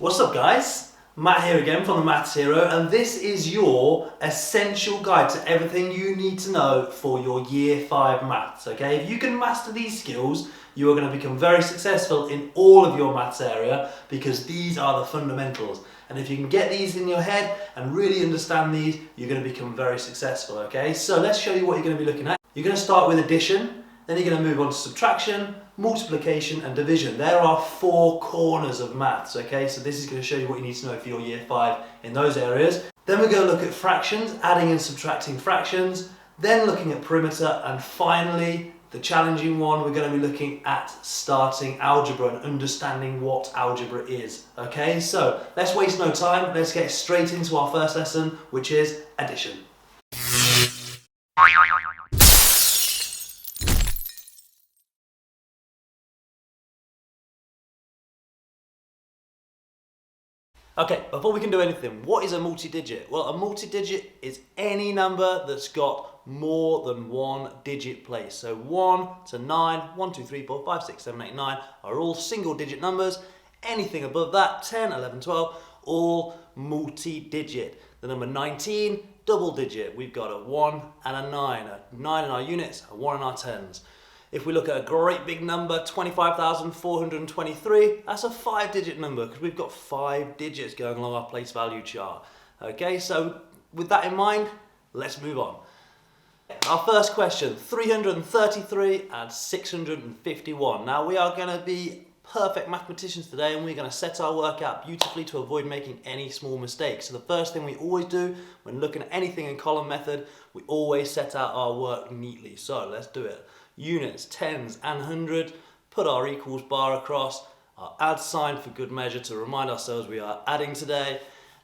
What's up guys? Matt here again from the Maths Hero, and this is your essential guide to everything you need to know for your Year 5 maths, okay? If you can master these skills, you are going to become very successful in all of your maths area because these are the fundamentals. And if you can get these in your head and really understand these, you're going to become very successful, okay? So let's show you what you're going to be looking at. You're going to start with addition, then you're going to move on to subtraction, multiplication and division. There are 4 corners of maths, okay? So this is going to show you what you need to know for your Year 5 in those areas. Then we're going to look at fractions, adding and subtracting fractions, then looking at perimeter, and finally, the challenging one, we're going to be looking at starting algebra and understanding what algebra is, okay? So let's waste no time, let's get straight into our first lesson, which is addition. Okay, before we can do anything, what is a multi-digit? Well, a multi-digit is any number that's got more than one digit place. So 1 to 9, 1, 2, 3, 4, 5, 6, 7, 8, 9 are all single digit numbers. Anything above that, 10, 11, 12, all multi-digit. The number 19, double digit. We've got a 1 and a 9. A 9 in our units, a 1 in our tens. If we look at a great big number, 25,423, that's a 5-digit number because we've got 5 digits going along our place value chart. Okay, so with that in mind, let's move on. Our first question, 333 and 651. Now we are going to be perfect mathematicians today and we're going to set our work out beautifully to avoid making any small mistakes. So the first thing we always do when looking at anything in column method, we always set out our work neatly. So let's do it. Units, tens and hundred, put our equals bar across, our add sign for good measure to remind ourselves we are adding today,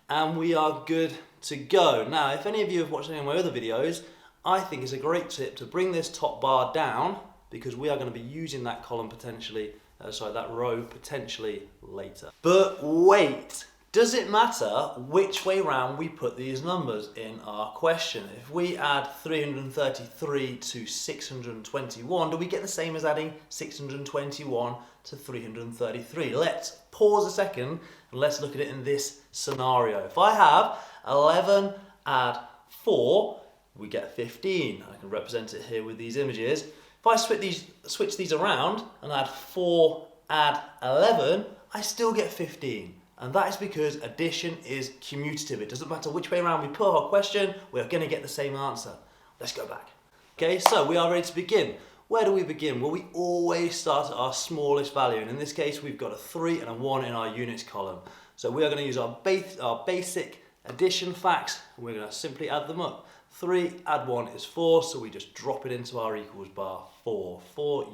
and we are good to go. Now, if any of you have watched any of my other videos, I think it's a great tip to bring this top bar down because we are going to be using that column potentially, that row potentially later. But wait! Does it matter which way round we put these numbers in our question? If we add 333 to 621, do we get the same as adding 621 to 333? Let's pause a second and let's look at it in this scenario. If I have 11 add 4, we get 15. I can represent it here with these images. If I switch these around and add 4 add 11, I still get 15. And that is because addition is commutative. It doesn't matter which way around we put our question, we're going to get the same answer. Let's go back. Okay, so we are ready to begin. Where do we begin? Well, we always start at our smallest value. And in this case, we've got a 3 and a 1 in our units column. So we are going to use our basic addition facts, and we're going to simply add them up. 3 add 1 is 4, so we just drop it into our equals bar. 4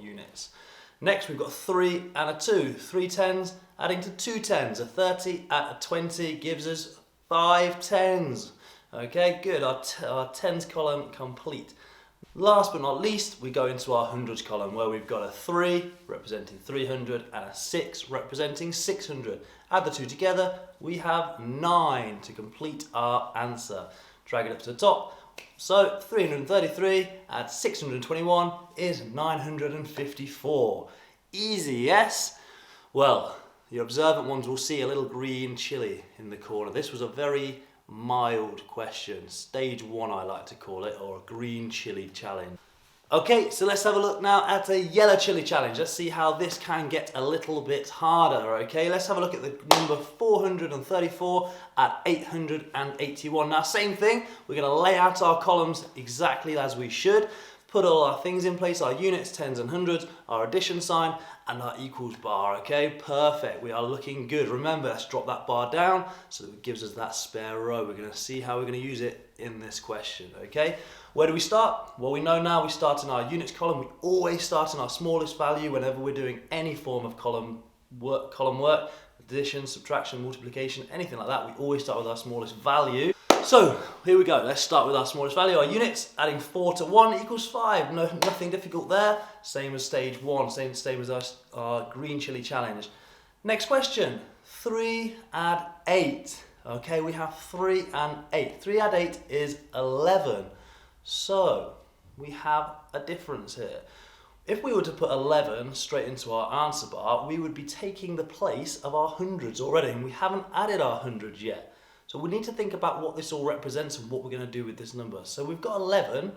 units. Next, we've got 3 and a 2. 3 tens adding to 2 tens. A 30 at a 20 gives us 5 tens. Okay, good. Our tens column complete. Last but not least, we go into our hundreds column where we've got a 3 representing 300 and a 6 representing 600. Add the 2 together, we have 9 to complete our answer. Drag it up to the top. So 333 add 621 is 954. Easy, yes? Well, the observant ones will see a little green chili in the corner. This was a very mild question. Stage 1 I like to call it, or a green chili challenge. Okay, so let's have a look now at a yellow chili challenge. Let's see how this can get a little bit harder, okay? Let's have a look at the number 434 at 881. Now, same thing, we're gonna lay out our columns exactly as we should, put all our things in place, our units, tens and hundreds, our addition sign, and our equals bar, okay? Perfect, we are looking good. Remember, let's drop that bar down so that it gives us that spare row. We're gonna see how we're gonna use it in this question, okay? Where do we start? Well, we know now we start in our units column. We always start in our smallest value whenever we're doing any form of column work, addition, subtraction, multiplication, anything like that. We always start with our smallest value. So here we go. Let's start with our smallest value. Our units, adding 4 to 1 equals 5. Nothing difficult there. Same as stage 1, same as our green chili challenge. Next question, 3 add 8. Okay, we have 3 and 8. 3 add 8 is 11. So we have a difference here. If we were to put 11 straight into our answer bar, we would be taking the place of our hundreds already, and we haven't added our hundreds yet. So we need to think about what this all represents and what we're going to do with this number. So we've got 11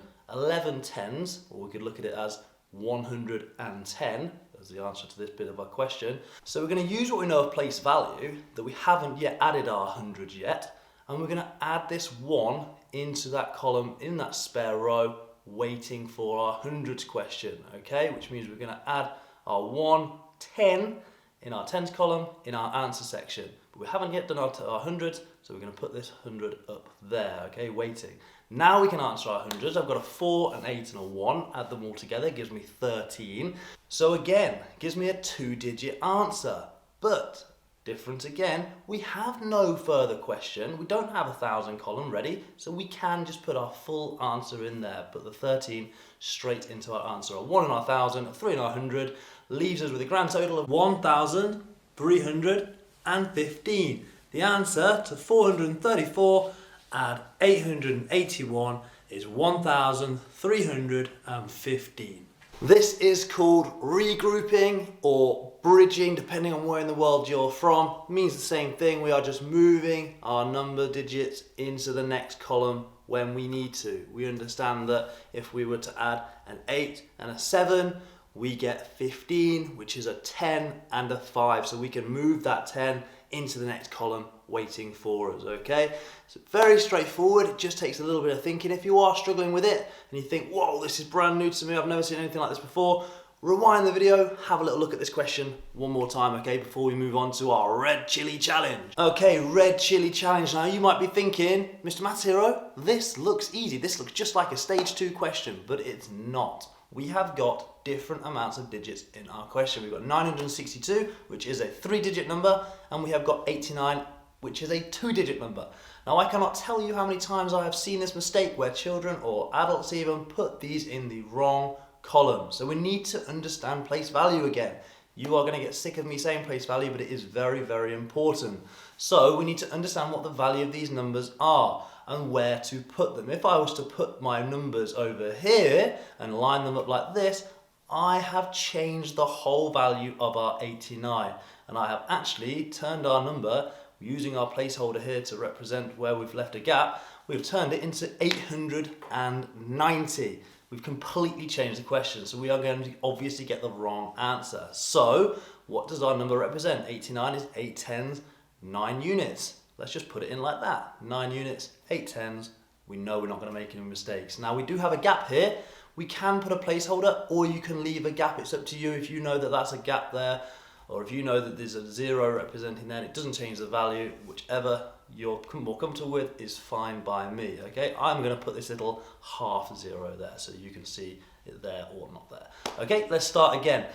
tens, or we could look at it as 110 as the answer to this bit of our question. So we're going to use what we know of place value, that we haven't yet added our hundreds yet, and we're going to add this 1 into that column in that spare row, waiting for our hundreds question, okay? Which means we're going to add our 110 in our tens column in our answer section. But we haven't yet done our hundreds, so we're going to put this 100 up there, okay, waiting. Now we can answer our hundreds. I've got a 4, an 8 and a 1. Add them all together, gives me 13. So again, gives me a 2-digit answer. But different again, we have no further question. We don't have a 1,000 column ready, so we can just put our full answer in there. Put the 13 straight into our answer. A 1 in our 1,000, a 3 in our 100, leaves us with a grand total of 1,315. The answer to 434 add 881 is 1,315. This is called regrouping or bridging, depending on where in the world you're from. It means the same thing. We are just moving our number digits into the next column when we need to. We understand that if we were to add an 8 and a 7, we get 15, which is a 10 and a 5. So we can move that 10 into the next column waiting for us, okay? So very straightforward. It just takes a little bit of thinking. If you are struggling with it and you think, whoa, this is brand new to me, I've never seen anything like this before, rewind the video, have a little look at this question one more time, okay, before we move on to our red chili challenge. Okay, red chili challenge. Now you might be thinking, Mr. Maths Hero, this looks easy. This looks just like a stage 2 question, but it's not. We have got different amounts of digits in our question. We've got 962, which is a 3-digit number, and we have got 89, which is a 2-digit number. Now I cannot tell you how many times I have seen this mistake where children or adults even put these in the wrong column. So we need to understand place value again. You are going to get sick of me saying place value, but it is very, very important. So we need to understand what the value of these numbers are and where to put them. If I was to put my numbers over here and line them up like this, I have changed the whole value of our 89. And I have actually turned our number, using our placeholder here to represent where we've left a gap, we've turned it into 890. We've completely changed the question, so we are going to obviously get the wrong answer. So, what does our number represent? 89 is 8 tens, 9 units. Let's just put it in like that. 9 units, 8 tens. We know we're not going to make any mistakes. Now, we do have a gap here. We can put a placeholder, or you can leave a gap. It's up to you if you know that that's a gap there, or if you know that there's a 0 representing that. It doesn't change the value. Whichever you're more comfortable with is fine by me, okay? I'm going to put this little half 0 there so you can see it there or not there. Okay, let's start again.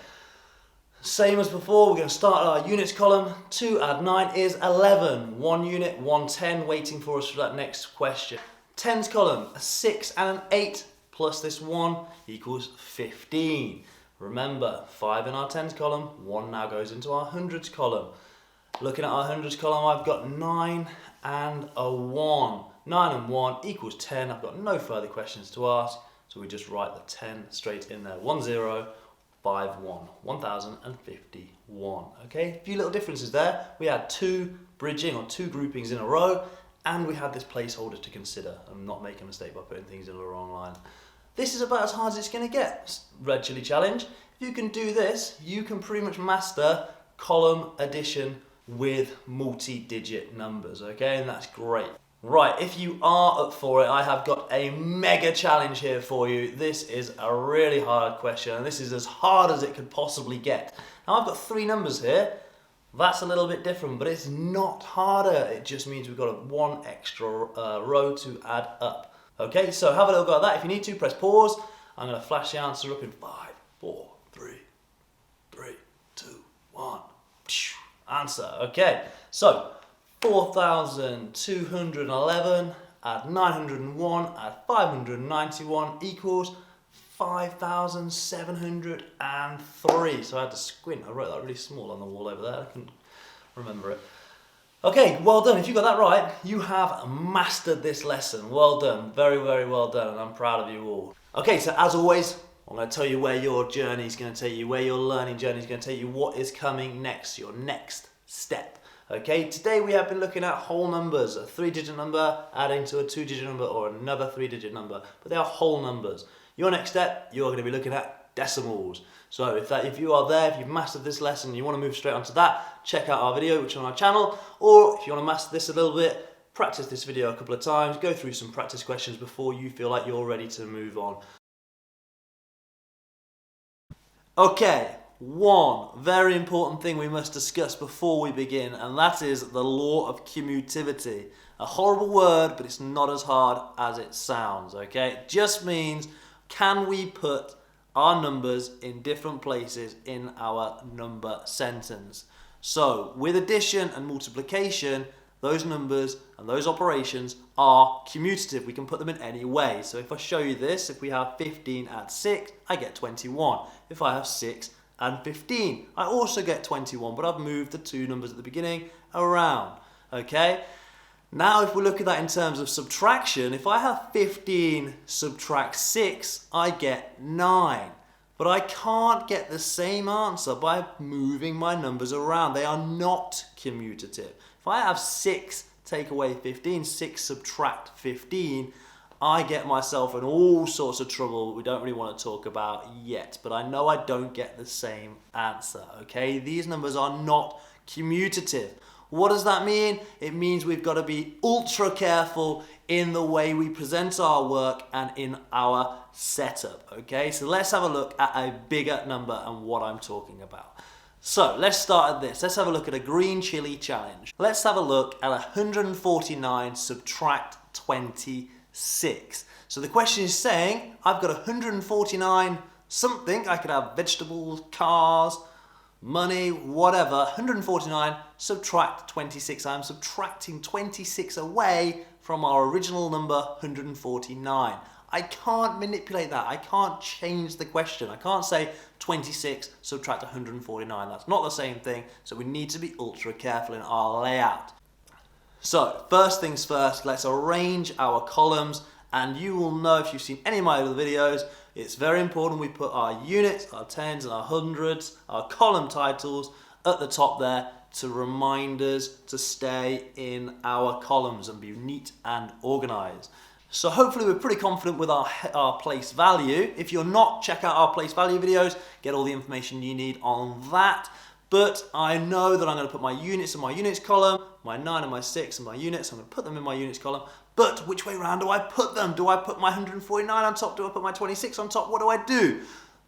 Same as before, we're going to start our units column. 2 add 9 is 11. 1 unit, 110, waiting for us for that next question. Tens column, a 6 and an 8 plus this 1 equals 15. Remember, 5 in our tens column, 1 now goes into our hundreds column. Looking at our hundreds column, I've got 9 and a 1. 9 and 1 equals 10. I've got no further questions to ask, so we just write the 10 straight in there. 1051, 1051. Okay, a few little differences there. We had 2 bridging or 2 groupings in a row, and we had this placeholder to consider and not make a mistake by putting things in the wrong line. This is about as hard as it's going to get. Red chili challenge. If you can do this, you can pretty much master column addition with multi-digit numbers, okay? And that's great. Right, if you are up for it, I have got a mega challenge here for you. This is a really hard question, and this is as hard as it could possibly get. Now, I've got 3 numbers here. That's a little bit different, but it's not harder. It just means we've got 1 extra row to add up. Okay, so have a little go at that. If you need to, press pause. I'm going to flash the answer up in 5, 4, 3, 2, 1. Answer. Okay, so 4,211 add 901 add 591 equals 5,703. So I had to squint. I wrote that really small on the wall over there. I couldn't remember it. Okay, well done. If you got that right, you have mastered this lesson. Well done. Very, very well done, and I'm proud of you all. Okay, so as always, I'm going to tell you where your journey is going to take you, where your learning journey is going to take you, what is coming next, your next step. Okay, today we have been looking at whole numbers, a 3-digit number adding to a 2-digit number or another 3-digit number, but they are whole numbers. Your next step, you're going to be looking at decimals. So if you are there, if you've mastered this lesson and you want to move straight onto that, check out our video which is on our channel, or if you want to master this a little bit, practice this video a couple of times, go through some practice questions before you feel like you're ready to move on. Okay, one very important thing we must discuss before we begin, and that is the law of commutativity. A horrible word, but it's not as hard as it sounds, okay? It just means, can we put our numbers in different places in our number sentence? So, with addition and multiplication, those numbers and those operations are commutative. We can put them in any way. So if I show you this, if we have 15 add 6, I get 21. If I have 6 and 15, I also get 21, but I've moved the two numbers at the beginning around. Okay? Now if we look at that in terms of subtraction, if I have 15 subtract 6, I get 9. But I can't get the same answer by moving my numbers around. They are not commutative. If I have 6 take away 15, 6 subtract 15, I get myself in all sorts of trouble we don't really want to talk about yet. But I know I don't get the same answer, okay? These numbers are not commutative. What does that mean? It means we've got to be ultra careful in the way we present our work and in our setup, okay? So let's have a look at a bigger number and what I'm talking about. So let's start at this. Let's have a look at a green chili challenge. Let's have a look at 149 subtract 26. So the question is saying, I've got 149 something. I could have vegetables, cars, money, whatever. 149 subtract 26. I'm subtracting 26 away from our original number 149. I can't manipulate that. I can't change the question. I can't say 26 subtract 149. That's not the same thing. So we need to be ultra careful in our layout. So first things first, let's arrange our columns. And you will know if you've seen any of my other videos, it's very important we put our units, our tens and our hundreds, our column titles at the top there to remind us to stay in our columns and be neat and organized. So hopefully we're pretty confident with our place value. If you're not, check out our place value videos, get all the information you need on that. But I know that I'm going to put my units in my units column, my 9 and my 6 and my units, I'm going to put them in my units column. But which way around do I put them? Do I put my 149 on top? Do I put my 26 on top? What do I do?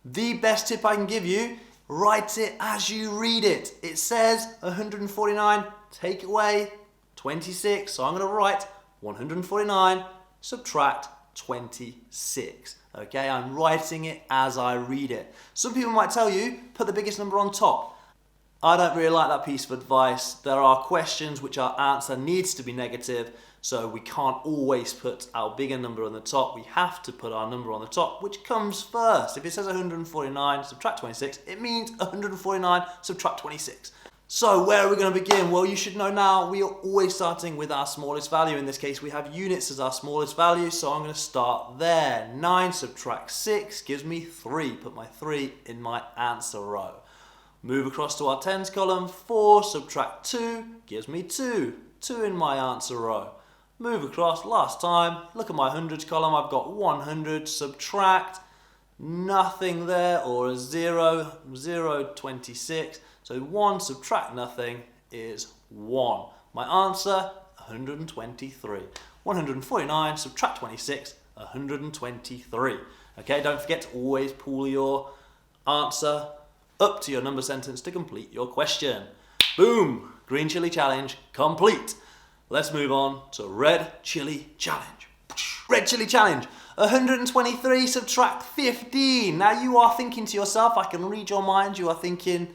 The best tip I can give you, write it as you read it. It says 149, take away 26. So I'm going to write 149 subtract 26. Okay, I'm writing it as I read it. Some people might tell you, put the biggest number on top. I don't really like that piece of advice. There are questions which our answer needs to be negative, so we can't always put our bigger number on the top. We have to put our number on the top, which comes first. If it says 149 subtract 26, it means 149 subtract 26. So where are we going to begin? Well, you should know now we are always starting with our smallest value. In this case, we have units as our smallest value, so I'm going to start there. 9 subtract 6 gives me 3. Put my 3 in my answer row. Move across to our tens column. 4 subtract 2 gives me 2. 2 in my answer row. Move across, last time, look at my hundreds column. I've got 100, subtract, nothing there, or a 0, 0, 26. So 1 subtract nothing is 1. My answer, 123. 149 subtract 26, 123. Okay, don't forget to always pull your answer up to your number sentence to complete your question. Boom! Green chili challenge complete. Let's move on to red chili challenge. Red chili challenge. 123 subtract 15. Now you are thinking to yourself, I can read your mind, you are thinking,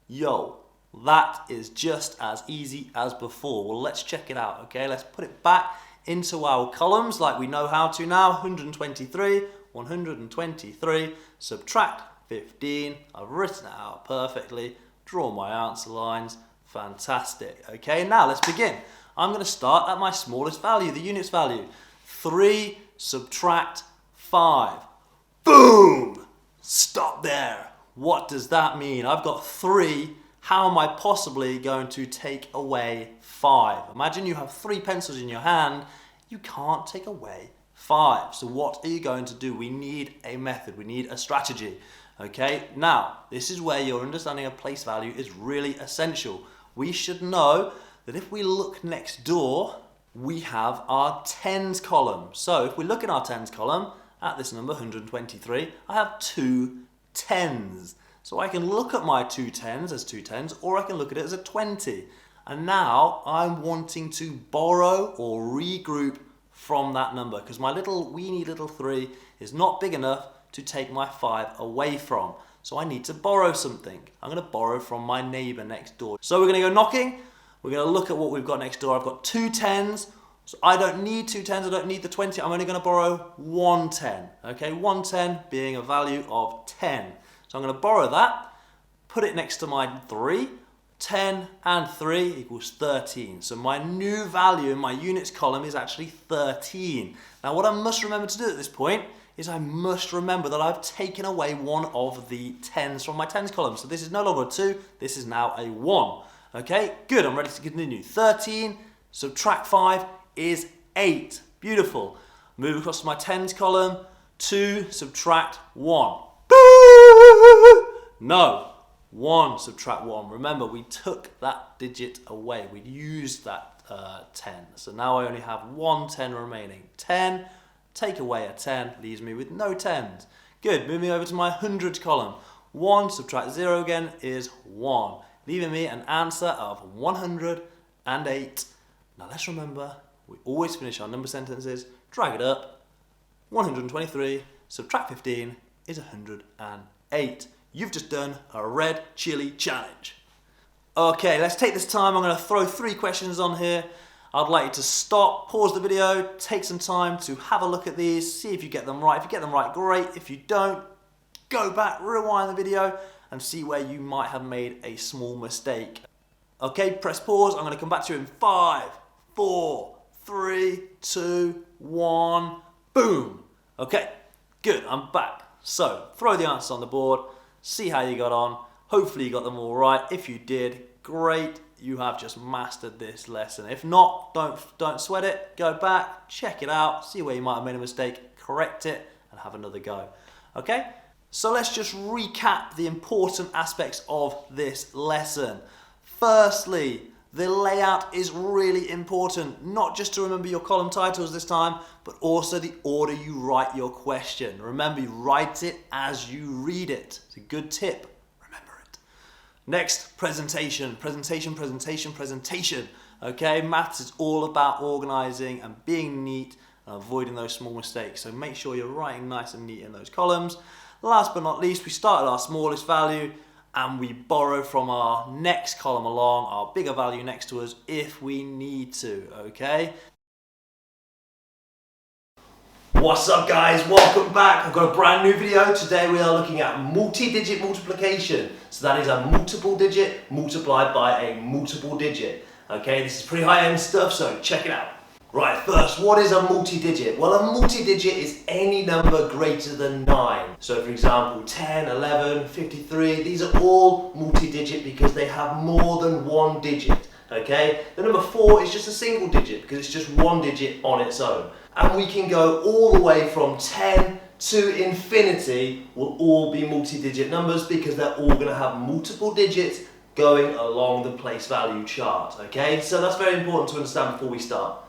yo, that is just as easy as before. Well, let's check it out, okay? Let's put it back into our columns like we know how to now. 123, subtract 15. I've written it out perfectly. Draw my answer lines. Fantastic. Okay, now let's begin. I'm going to start at my smallest value, the units value. 3 subtract 5. Boom! Stop there. What does that mean? I've got 3. How am I possibly going to take away 5? Imagine you have 3 pencils in your hand. You can't take away 5. So what are you going to do? We need a method. We need a strategy. Okay, now this is where your understanding of place value is really essential. We should know that if we look next door, we have our tens column. So if we look in our tens column at this number 123, I have 2 tens. So I can look at my 2 tens as 2 tens, or I can look at it as a 20. And now I'm wanting to borrow or regroup from that number because my little weeny little 3 is not big enough to take my 5 away from. So I need to borrow something. I'm going to borrow from my neighbor next door. So we're going to go knocking. We're going to look at what we've got next door. I've got 2 tens. So I don't need 2 tens. I don't need the 20. I'm only going to borrow 1 10. Okay, 1 10 being a value of 10. So I'm going to borrow that, put it next to my 3. 10 and 3 equals 13. So my new value in my units column is actually 13. Now what I must remember to do at this point is I must remember that I've taken away one of the tens from my tens column. So this is no longer a 2, this is now a 1. Okay, good, I'm ready to continue. 13, subtract 5 is 8. Beautiful. Move across to my tens column. 2, subtract 1. No. 1, subtract 1. Remember, we took that digit away. We used that 10. So now I only have 1 10 remaining. 10, take away a 10, leaves me with no 10s. Good, moving over to my hundreds column. 1, subtract 0 again is 1, leaving me an answer of 108. Now let's remember, we always finish our number sentences, drag it up. 123, subtract 15 is 108. You've just done a red chili challenge. Okay, let's take this time. I'm going to throw 3 questions on here. I'd like you to stop, pause the video, take some time to have a look at these, see if you get them right. If you get them right, great. If you don't, go back, rewind the video and see where you might have made a small mistake. Okay, press pause. I'm going to come back to you in 5, 4, 3, 2, 1, boom. Okay, good, I'm back. So, throw the answers on the board. See how you got on. Hopefully you got them all right. If you did, great. You have just mastered this lesson. If not, don't sweat it. Go back, check it out, see where you might have made a mistake, correct it, and have another go. Okay? So let's just recap the important aspects of this lesson. Firstly, the layout is really important, not just to remember your column titles this time, but also the order you write your question. Remember, you write it as you read it. It's a good tip. Remember it. Next, presentation. Presentation. Okay, maths is all about organizing and being neat and avoiding those small mistakes. So make sure you're writing nice and neat in those columns. Last but not least, we start at our smallest value and we borrow from our next column along, our bigger value next to us, if we need to, okay? What's up guys, welcome back. I've got a brand new video. Today we are looking at multi-digit multiplication. So that is a multiple digit multiplied by a multiple digit. Okay, this is pretty high-end stuff, so check it out. Right, first, what is a multi-digit? Well, a multi-digit is any number greater than 9. So for example, 10, 11, 53, these are all multi-digit because they have more than one digit. Okay, the number 4 is just a single digit because it's just one digit on its own. And we can go all the way from 10 to infinity, will all be multi-digit numbers because they're all going to have multiple digits going along the place value chart. Okay, so that's very important to understand before we start.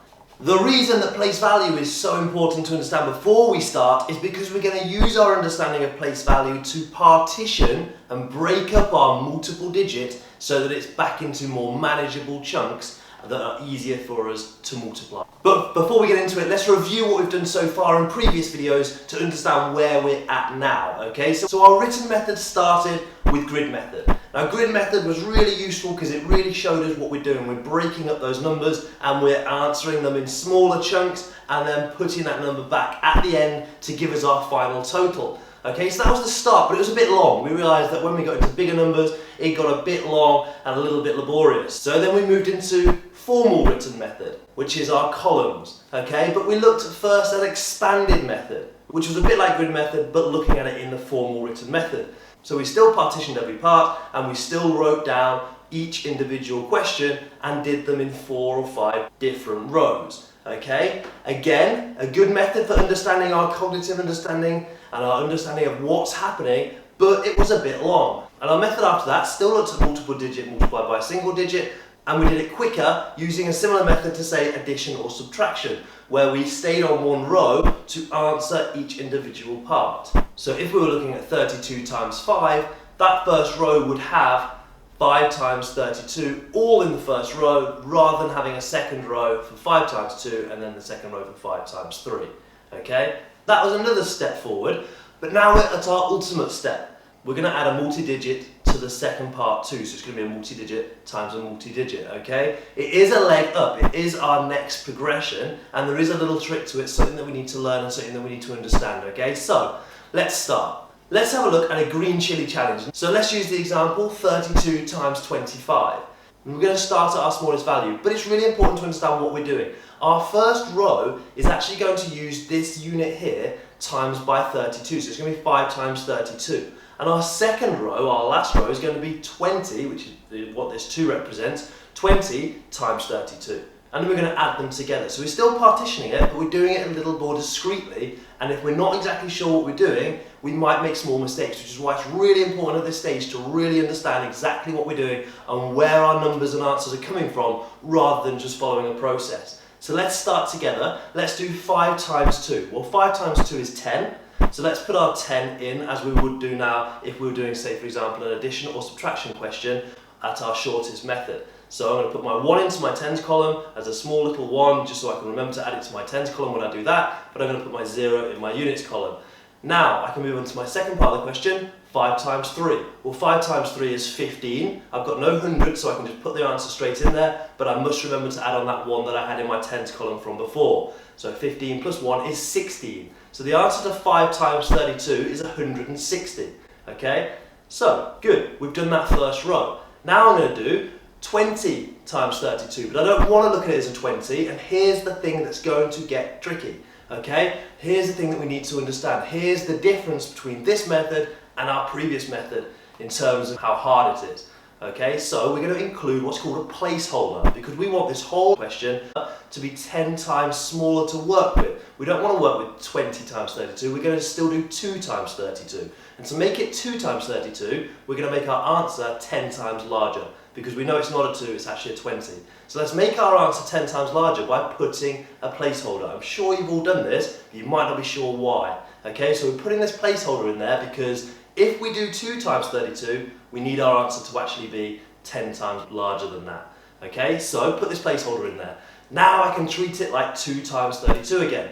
The reason that place value is so important to understand before we start is because we're going to use our understanding of place value to partition and break up our multiple digit so that it's back into more manageable chunks that are easier for us to multiply. But before we get into it, let's review what we've done so far in previous videos to understand where we're at now, okay? So our written method started with grid method. Now grid method was really useful because it really showed us what we're doing. We're breaking up those numbers and we're answering them in smaller chunks and then putting that number back at the end to give us our final total. Okay, so that was the start, but it was a bit long. We realised that when we got into bigger numbers, it got a bit long and a little bit laborious. So then we moved into formal written method, which is our columns. Okay, but we looked first at expanded method, which was a bit like grid method, but looking at it in the formal written method. So we still partitioned every part, and we still wrote down each individual question and did them in 4 or 5 different rows. Okay? Again, a good method for understanding our cognitive understanding and our understanding of what's happening, but it was a bit long. And our method after that still looked at multiple digit multiplied by a single digit, and we did it quicker using a similar method to, say, addition or subtraction, where we stayed on one row to answer each individual part. So if we were looking at 32 times 5, that first row would have 5 times 32 all in the first row, rather than having a second row for 5 times 2 and then the second row for 5 times 3. Okay? That was another step forward, but now we're at our ultimate step. We're going to add a multi-digit to the second part too, so it's going to be a multi-digit times a multi-digit, okay? It is a leg up, it is our next progression, and there is a little trick to it, something that we need to learn and something that we need to understand, okay? So, let's start. Let's have a look at a green chili challenge. So let's use the example 32 times 25. We're going to start at our smallest value, but it's really important to understand what we're doing. Our first row is actually going to use this unit here times by 32, so it's going to be 5 times 32. And our second row, our last row, is going to be 20, which is what this 2 represents, 20 times 32. And we're going to add them together. So we're still partitioning it, but we're doing it a little more discreetly. And if we're not exactly sure what we're doing, we might make small mistakes, which is why it's really important at this stage to really understand exactly what we're doing and where our numbers and answers are coming from, rather than just following a process. So let's start together. Let's do 5 times 2. Well, 5 times 2 is 10. So let's put our 10 in, as we would do now if we were doing, say, for example, an addition or subtraction question at our shortest method. So I'm going to put my 1 into my tens column as a small little 1, just so I can remember to add it to my tens column when I do that, but I'm going to put my 0 in my units column. Now I can move on to my second part of the question, 5 times 3. Well, 5 times 3 is 15. I've got no hundred, so I can just put the answer straight in there, but I must remember to add on that 1 that I had in my tens column from before. So 15 plus 1 is 16. So the answer to 5 times 32 is 160. Okay? So, good. We've done that first row. Now I'm going to do 20 times 32, but I don't want to look at it as a 20, and here's the thing that's going to get tricky. Okay? Here's the thing that we need to understand. Here's the difference between this method and our previous method in terms of how hard it is. Okay, so we're going to include what's called a placeholder, because we want this whole question to be 10 times smaller to work with. We don't want to work with 20 times 32, we're going to still do 2 times 32. And to make it 2 times 32, we're going to make our answer 10 times larger, because we know it's not a 2, it's actually a 20. So let's make our answer 10 times larger by putting a placeholder. I'm sure you've all done this, but you might not be sure why. Okay, so we're putting this placeholder in there because if we do 2 times 32, we need our answer to actually be 10 times larger than that. Okay, so put this placeholder in there. Now I can treat it like 2 times 32 again.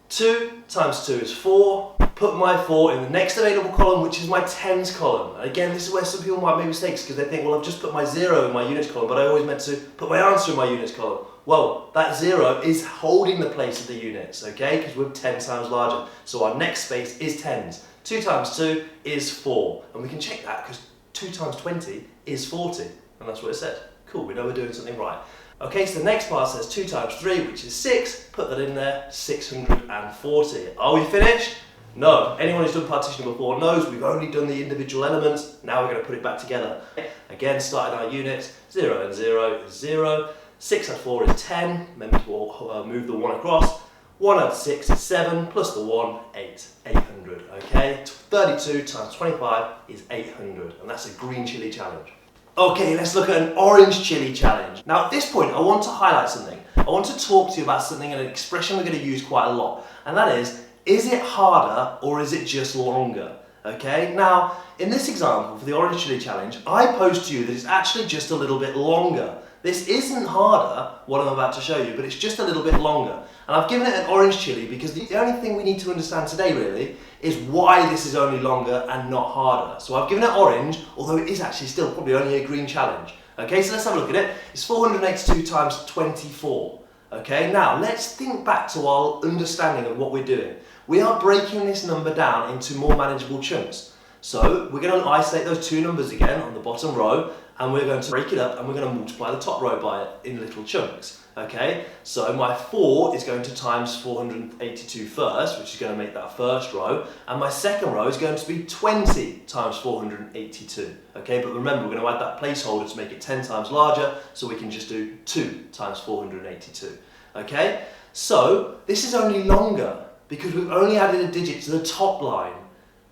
2 times 2 is 4. Put my 4 in the next available column, which is my tens column. And again, this is where some people might make mistakes, because they think, well, I've just put my 0 in my units column, but I always meant to put my answer in my units column. Well, that 0 is holding the place of the units, okay, because we're 10 times larger. So our next space is tens. 2 times 2 is 4. And we can check that because 2 times 20 is 40. And that's what it said. Cool, we know we're doing something right. Okay, so the next part says 2 times 3, which is 6. Put that in there, 640. Are we finished? No. Anyone who's done partitioning before knows we've only done the individual elements. Now we're going to put it back together. Again, starting our units, 0 and 0 is 0. 6 and 4 is 10. Remember to move the 1 across. 1 and 6 is 7, plus the 1, 8. 800, okay? 32 times 25 is 800, and that's a green chili challenge. Okay, let's look at an orange chili challenge. Now at this point, I want to highlight something. I want to talk to you about something, an expression we're going to use quite a lot, and that is it harder or is it just longer? Okay, now in this example for the orange chili challenge, I pose to you that it's actually just a little bit longer. This isn't harder, what I'm about to show you, but it's just a little bit longer. And I've given it an orange chili because the only thing we need to understand today really is why this is only longer and not harder. So I've given it orange, although it is actually still probably only a green challenge. Okay, so let's have a look at it. It's 482 times 24. Okay, now let's think back to our understanding of what we're doing. We are breaking this number down into more manageable chunks. So we're going to isolate those two numbers again on the bottom row, and we're going to break it up and we're going to multiply the top row by it in little chunks. Okay, so my 4 is going to times 482 first, which is going to make that first row, and my second row is going to be 20 times 482. Okay, but remember, we're going to add that placeholder to make it 10 times larger, so we can just do 2 times 482. Okay, so this is only longer because we've only added a digit to the top line.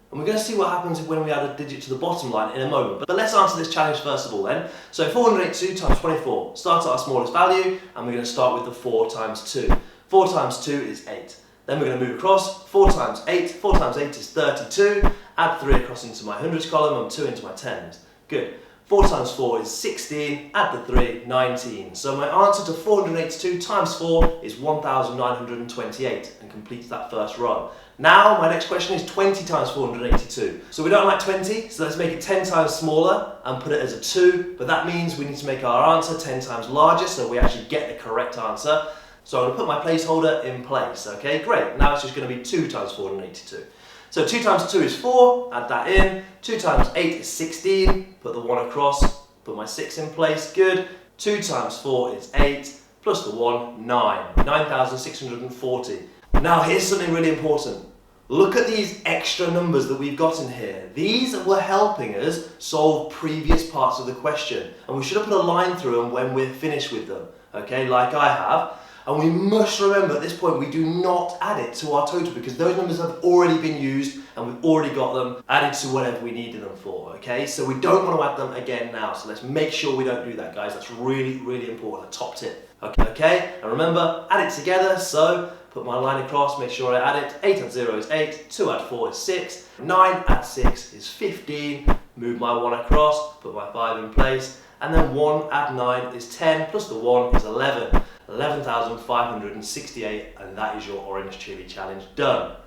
And we're going to see what happens when we add a digit to the bottom line in a moment. But let's answer this challenge first of all then. So 482 times 24. Start at our smallest value, and we're going to start with the 4 times 2. 4 times 2 is 8. Then we're going to move across. 4 times 8. 4 times 8 is 32. Add 3 across into my hundreds column and 2 into my tens. Good. 4 times 4 is 16. Add the 3, 19. So my answer to 482 times 4 is 1928 and completes that first row. Now my next question is 20 times 482. So we don't like 20, so let's make it 10 times smaller and put it as a 2. But that means we need to make our answer 10 times larger so we actually get the correct answer. So I'm going to put my placeholder in place. Okay, great. Now it's just going to be 2 times 482. So 2 times 2 is 4, add that in. 2 times 8 is 16, put the 1 across, put my 6 in place, good. 2 times 4 is 8, plus the 1, 9. 9,640. Now here's something really important. Look at these extra numbers that we've got in here. These were helping us solve previous parts of the question. And we should have put a line through them when we're finished with them, okay, like I have. And we must remember at this point we do not add it to our total because those numbers have already been used and we've already got them added to whatever we needed them for, okay? So we don't want to add them again now, so let's make sure we don't do that, guys. That's really, really important, a top tip. Okay, and remember, add it together, so put my line across, make sure I add it. 8 add 0 is 8, 2 add 4 is 6, 9 add 6 is 15, move my 1 across, put my 5 in place, and then 1 add 9 is 10, plus the 1 is 11. 11,568, and that is your orange chili challenge done.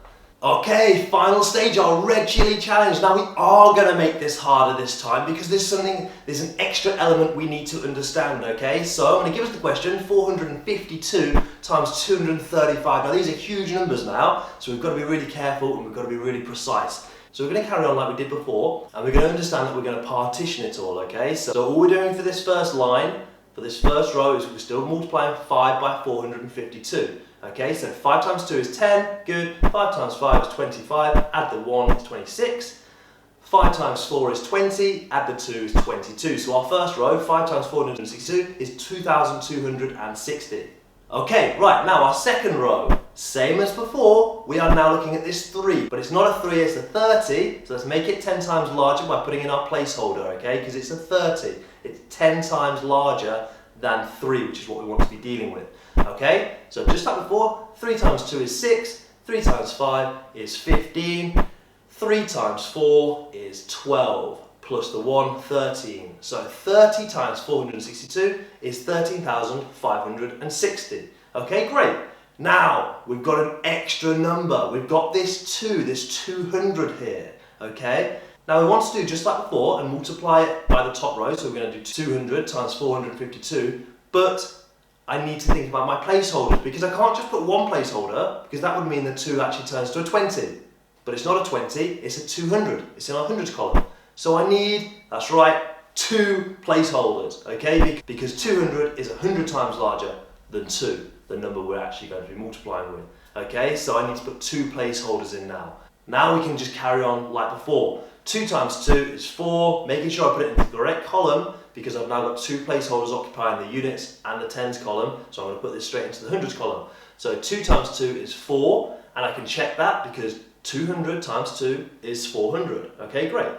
Okay, final stage, our red chili challenge. Now we are going to make this harder this time because there's an extra element we need to understand, okay? So I'm going to give us the question, 452 times 235. Now these are huge numbers now, so we've got to be really careful and we've got to be really precise. So we're going to carry on like we did before, and we're going to understand that we're going to partition it all, okay? So all we're doing for this first line, for this first row, is we're still multiplying 5 by 452. Okay, so 5 times 2 is 10, good. 5 times 5 is 25, add the 1 is 26. 5 times 4 is 20, add the 2 is 22. So our first row, 5 times 462, is 2,260. Okay, right, now our second row, same as before, we are now looking at this 3, but it's not a 3, it's a 30, so let's make it 10 times larger by putting in our placeholder, okay, because it's a 30. It's 10 times larger than 3, which is what we want to be dealing with. Okay, so just like before, 3 times 2 is 6, 3 times 5 is 15, 3 times 4 is 12, plus the 1, 13. So 30 times 462 is 13,560. Okay, great. Now, we've got an extra number. We've got this 2, this 200 here, okay? Now we want to do just like before and multiply it by the top row, so we're going to do 200 times 452, but I need to think about my placeholders because I can't just put one placeholder because that would mean the 2 actually turns to a 20. But it's not a 20, it's a 200. It's in our hundreds column. So I need, that's right, 2 placeholders, okay? Because 200 is 100 times larger than 2, the number we're actually going to be multiplying with. Okay, so I need to put 2 placeholders in now. Now we can just carry on like before. 2 times 2 is 4, making sure I put it in the correct column because I've now got 2 placeholders occupying the units and the tens column, so I'm going to put this straight into the hundreds column. So 2 times 2 is 4, and I can check that because 200 times 2 is 400. Okay, great.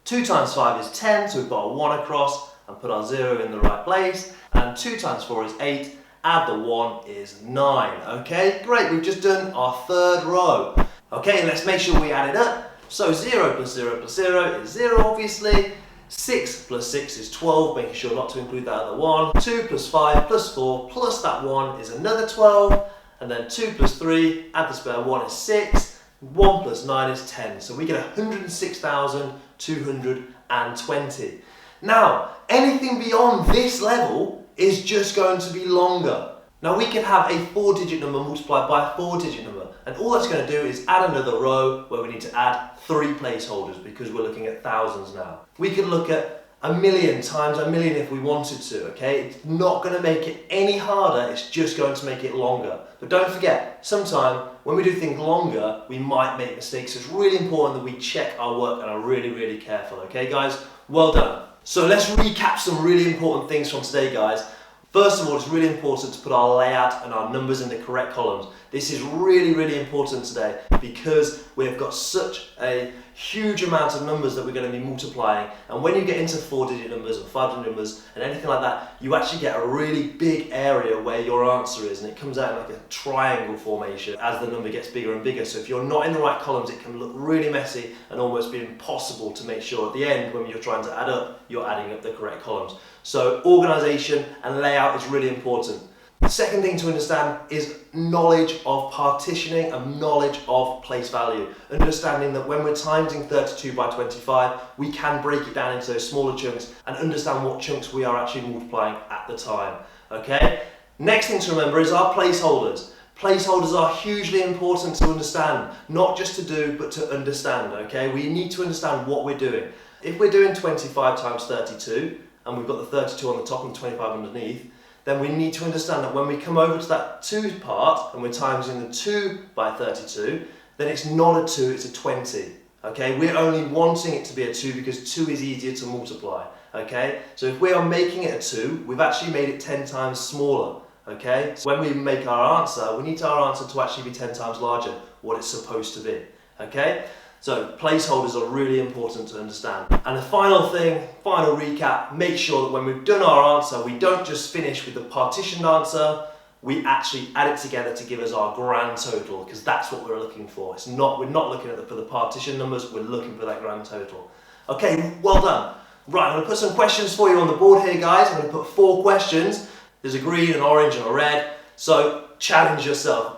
2 times 5 is 10, so we've got a 1 across and put our 0 in the right place, and 2 times 4 is 8, add the 1 is 9. Okay, great, we've just done our third row. Okay, let's make sure we add it up. So 0 plus 0 plus 0 is 0, obviously. 6 plus 6 is 12, making sure not to include that other 1. 2 plus 5 plus 4 plus that 1 is another 12. And then 2 plus 3, add the spare 1 is 6. 1 plus 9 is 10. So we get 106,220. Now, anything beyond this level is just going to be longer. Now we could have a 4-digit number multiplied by a 4-digit number, and all that's going to do is add another row where we need to add 3 placeholders because we're looking at thousands now. We could look at a million times a million if we wanted to, okay? It's not going to make it any harder, it's just going to make it longer. But don't forget, sometimes when we do things longer, we might make mistakes. So it's really important that we check our work and are really, really careful, okay guys? Well done. So let's recap some really important things from today, guys. First of all, it's really important to put our layout and our numbers in the correct columns. This is really, really important today because we've got such a huge amount of numbers that we're going to be multiplying, and when you get into 4-digit numbers or 5-digit numbers and anything like that, you actually get a really big area where your answer is, and it comes out like a triangle formation as the number gets bigger and bigger. So if you're not in the right columns, it can look really messy and almost be impossible to make sure at the end when you're trying to add up, you're adding up the correct columns. So organisation and layout is really important. The second thing to understand is knowledge of partitioning and knowledge of place value. Understanding that when we're timesing 32 by 25, we can break it down into those smaller chunks and understand what chunks we are actually multiplying at the time. Okay? Next thing to remember is our placeholders. Placeholders are hugely important to understand, not just to do, but to understand. Okay? We need to understand what we're doing. If we're doing 25 times 32, and we've got the 32 on the top and the 25 underneath, then we need to understand that when we come over to that 2 part and we're timesing the 2 by 32, then it's not a 2, it's a 20. Okay, we're only wanting it to be a 2 because 2 is easier to multiply. Okay, so if we are making it a 2, we've actually made it 10 times smaller. Okay, so when we make our answer, we need our answer to actually be 10 times larger, what it's supposed to be. Okay, so placeholders are really important to understand. And the final thing, final recap, make sure that when we've done our answer, we don't just finish with the partitioned answer, we actually add it together to give us our grand total, because that's what we're looking for. We're not looking for the partition numbers, we're looking for that grand total. Okay, well done. Right, I'm going to put some questions for you on the board here, guys. I'm going to put 4 questions. There's a green, an orange, and a red. So challenge yourself.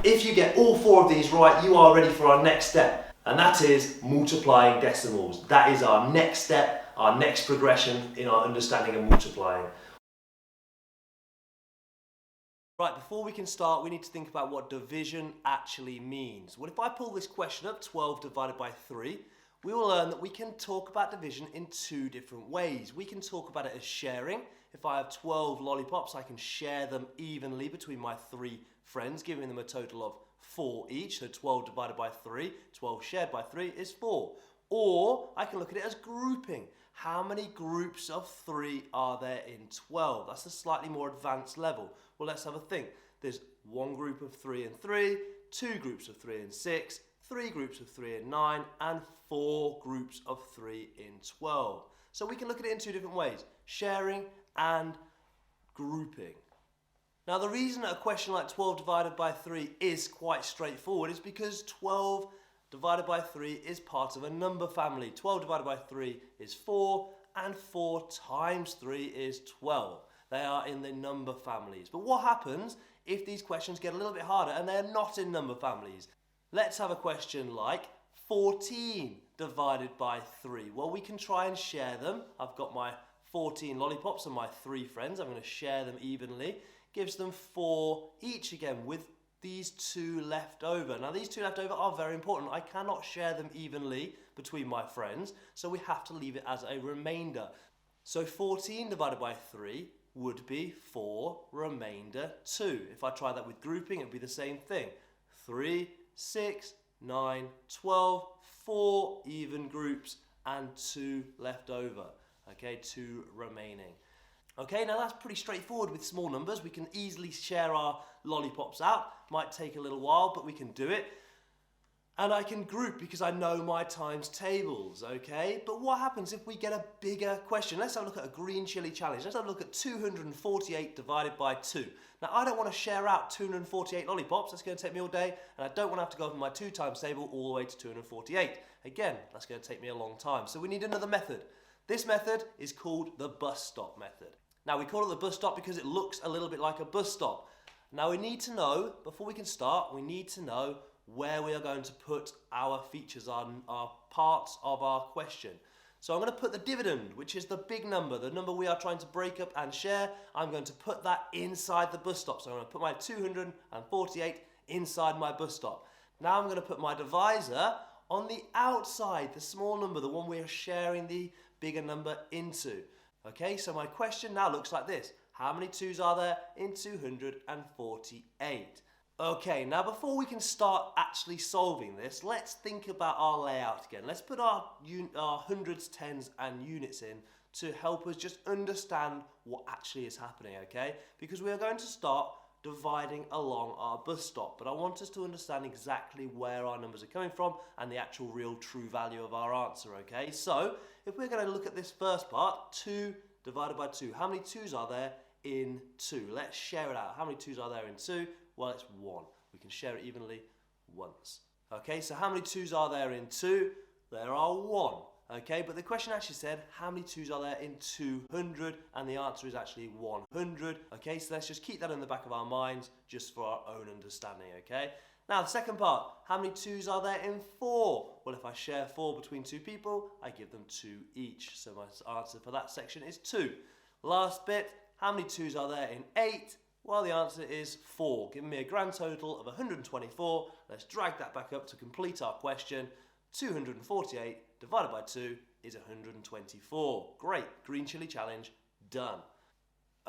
If you get all 4 of these right, you are ready for our next step, and that is multiplying decimals. That is our next step, our next progression in our understanding of multiplying. Right, before we can start, we need to think about what division actually means. Well, if I pull this question up, 12 divided by 3, we will learn that we can talk about division in 2 different ways. We can talk about it as sharing. If I have 12 lollipops, I can share them evenly between my 3 friends, giving them a total of 4 each. So 12 divided by 3, 12 shared by 3 is 4. Or I can look at it as grouping. How many groups of 3 are there in 12? That's a slightly more advanced level. Well, let's have a think. There's 1 group of 3 and 3, 2 groups of 3 and 6, 3 groups of 3 and 9, and 4 groups of 3 in 12. So we can look at it in 2 different ways, sharing and grouping. Now, the reason that a question like 12 divided by 3 is quite straightforward is because 12 divided by 3 is part of a number family. 12 divided by 3 is 4, and 4 times 3 is 12. They are in the number families. But what happens if these questions get a little bit harder and they're not in number families? Let's have a question like 14 divided by 3. Well, we can try and share them. I've got my 14 lollipops and my 3 friends. I'm going to share them evenly. Gives them 4 each again with these 2 left over. Now, these 2 left over are very important. I cannot share them evenly between my friends, so we have to leave it as a remainder. So 14 divided by 3 would be 4 remainder 2. If I try that with grouping, it would be the same thing. 3, 6, 9, 12, 4 even groups, and 2 left over. Okay, 2 remaining. Okay, now that's pretty straightforward with small numbers. We can easily share our lollipops out. Might take a little while, but we can do it. And I can group because I know my times tables, okay? But what happens if we get a bigger question? Let's have a look at a green chili challenge. Let's have a look at 248 divided by 2. Now, I don't want to share out 248 lollipops. That's going to take me all day. And I don't want to have to go over my 2 times table all the way to 248. Again, that's going to take me a long time. So we need another method. This method is called the bus stop method. Now, we call it the bus stop because it looks a little bit like a bus stop. Now, we need to know, before we can start, we need to know where we are going to put our features, our parts of our question. So I'm going to put the dividend, which is the big number, the number we are trying to break up and share. I'm going to put that inside the bus stop. So I'm going to put my 248 inside my bus stop. Now I'm going to put my divisor on the outside, the small number, the one we are sharing the bigger number into. Okay, so my question now looks like this. How many 2's are there in 248? Okay, now before we can start actually solving this, let's think about our layout again. Let's put our hundreds, tens and units in to help us just understand what actually is happening, okay? Because we are going to start dividing along our bus stop, but I want us to understand exactly where our numbers are coming from and the actual real true value of our answer, okay? So, if we're going to look at this first part, 2 divided by 2, how many 2's are there in 2? Let's share it out. How many 2's are there in 2? Well, it's 1. We can share it evenly once. Okay, so how many 2's are there in 2? There are 1. Okay, but the question actually said, how many 2's are there in 200? And the answer is actually 100. Okay, so let's just keep that in the back of our minds just for our own understanding, okay? Now, the second part, how many 2's are there in 4? Well, if I share 4 between 2 people, I give them 2 each. So my answer for that section is 2. Last bit, how many 2's are there in 8? Well, the answer is 4, giving me a grand total of 124. Let's drag that back up to complete our question. 248 divided by 2 is 124. Great, green chili challenge, done.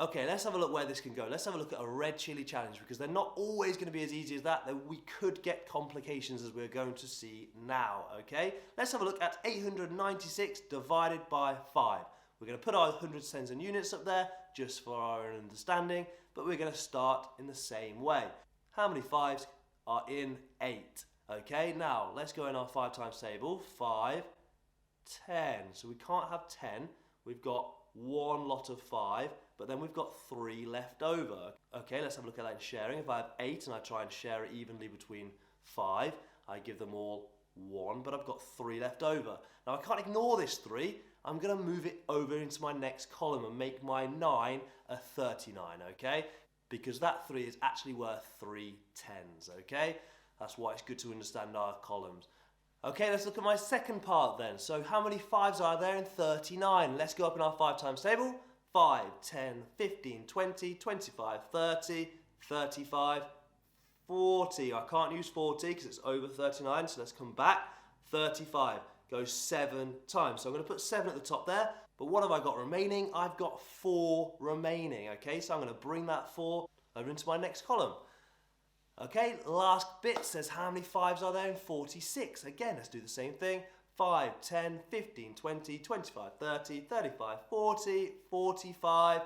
Okay, let's have a look where this can go. Let's have a look at a red chili challenge because they're not always going to be as easy as that. We could get complications as we're going to see now, okay? Let's have a look at 896 divided by 5. We're going to put our hundreds, tens and units up there just for our own understanding, but we're going to start in the same way. How many 5's are in 8? Okay, now let's go in our 5 times table. 5, 10. So we can't have 10. We've got one lot of 5, but then we've got 3 left over. Okay, let's have a look at that in sharing. If I have 8 and I try and share it evenly between 5, I give them all 1, but I've got 3 left over. Now I can't ignore this 3. I'm going to move it over into my next column and make my 9 a 39, okay? Because that 3 is actually worth 3 10s, okay? That's why it's good to understand our columns. Okay, let's look at my second part then. So how many 5's are there in 39? Let's go up in our 5 times table. 5, 10, 15, 20, 25, 30, 35, 40. I can't use 40 because it's over 39, so let's come back. 35 goes 7 times. So I'm going to put 7 at the top there. But what have I got remaining? I've got 4 remaining. Okay, so I'm going to bring that 4 over into my next column. Okay, last bit says how many 5's are there in 46? Again, let's do the same thing. 5, 10, 15, 20, 25, 30, 35, 40, 45.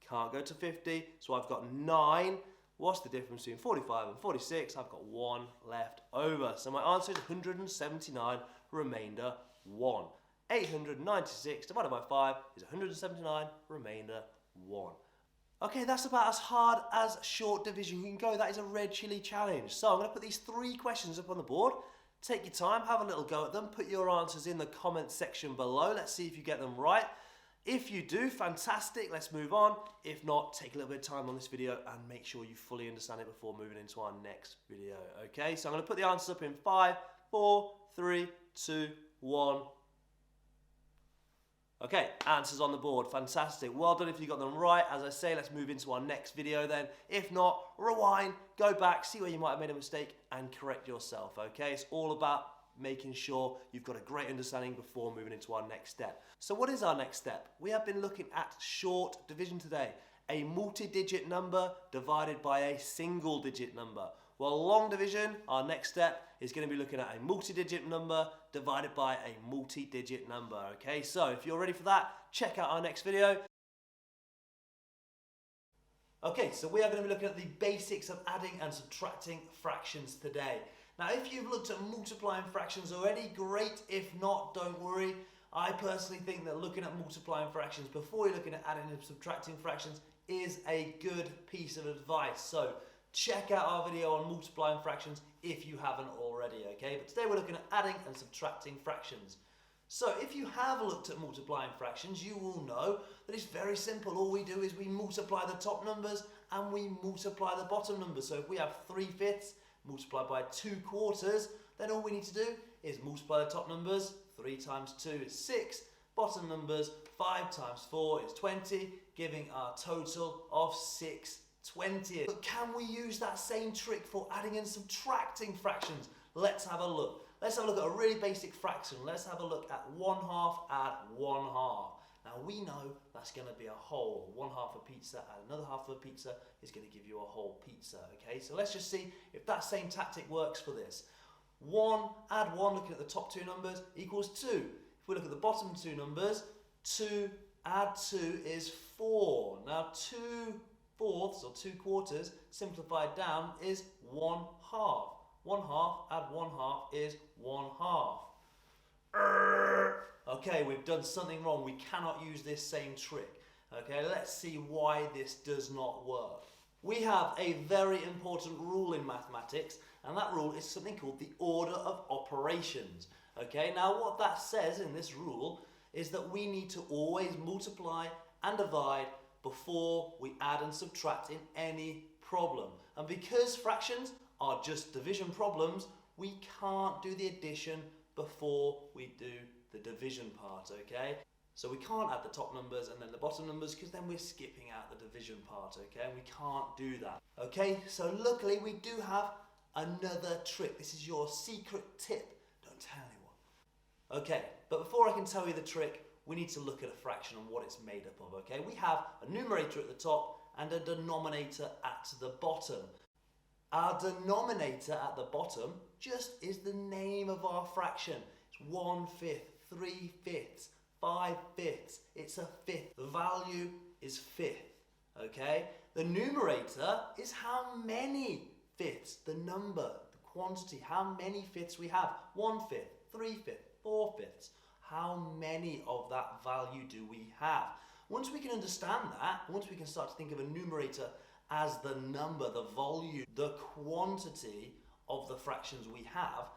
Can't go to 50, so I've got 9. What's the difference between 45 and 46? I've got 1 left over. So my answer is 179, remainder 1. 896 divided by 5 is 179, remainder 1. Okay, that's about as hard as short division can go. That is a red chili challenge. So I'm going to put these 3 questions up on the board. Take your time, have a little go at them. Put your answers in the comments section below. Let's see if you get them right. If you do, fantastic, let's move on. If not, take a little bit of time on this video and make sure you fully understand it before moving into our next video. Okay, so I'm going to put the answers up in 5, 4, 3, 2, 1. Okay, answers on the board, fantastic. Well done if you got them right. As I say, let's move into our next video then. If not, rewind, go back, see where you might have made a mistake and correct yourself, okay? It's all about making sure you've got a great understanding before moving into our next step. So what is our next step? We have been looking at short division today. A multi-digit number divided by a single-digit number. Well, long division, our next step is going to be looking at a multi-digit number divided by a multi-digit number. Okay, so if you're ready for that, check out our next video. Okay, so we are going to be looking at the basics of adding and subtracting fractions today. Now, if you've looked at multiplying fractions already, great. If not, don't worry. I personally think that looking at multiplying fractions before you're looking at adding and subtracting fractions is a good piece of advice. So check out our video on multiplying fractions if you haven't already, okay? But today we're looking at adding and subtracting fractions. So if you have looked at multiplying fractions, you will know that it's very simple. All we do is we multiply the top numbers and we multiply the bottom numbers. So if we have 3/5 multiplied by 2/4, then all we need to do is multiply the top numbers. 3 times 2 is 6. Bottom numbers, 5 times 4 is 20, giving our total of 6/20. But can we use that same trick for adding and subtracting fractions? Let's have a look. Let's have a look at a really basic fraction. Let's have a look at 1/2 add 1/2. Now we know that's going to be a whole. 1/2 of pizza and another half of a pizza is going to give you a whole pizza. Okay, so let's just see if that same tactic works for this. 1 add 1, looking at the top two numbers, equals 2. If we look at the bottom two numbers, 2 add 2 is 4. Now 2/4 or 2/4 simplified down is 1/2. 1/2 add 1/2 is 1/2. Okay, we've done something wrong. We cannot use this same trick. Okay, let's see why this does not work. We have a very important rule in mathematics, and that rule is something called the order of operations. Okay, now what that says in this rule is that we need to always multiply and divide before we add and subtract in any problem. And because fractions are just division problems, we can't do the addition before we do the division part, okay? So we can't add the top numbers and then the bottom numbers, because then we're skipping out the division part, okay? And we can't do that. Okay, so luckily we do have another trick. This is your secret tip. Don't tell anyone. Okay, but before I can tell you the trick, we need to look at a fraction and what it's made up of, okay? We have a numerator at the top and a denominator at the bottom. Our denominator at the bottom just is the name of our fraction. It's 1/5, 3/5, 5/5. It's a fifth. The value is fifth, okay? The numerator is how many fifths, the number, the quantity, how many fifths we have. 1/5, 3/5, 4/5. How many of that value do we have? Once we can understand that, once we can start to think of a numerator as the number, the volume, the quantity of the fractions we have,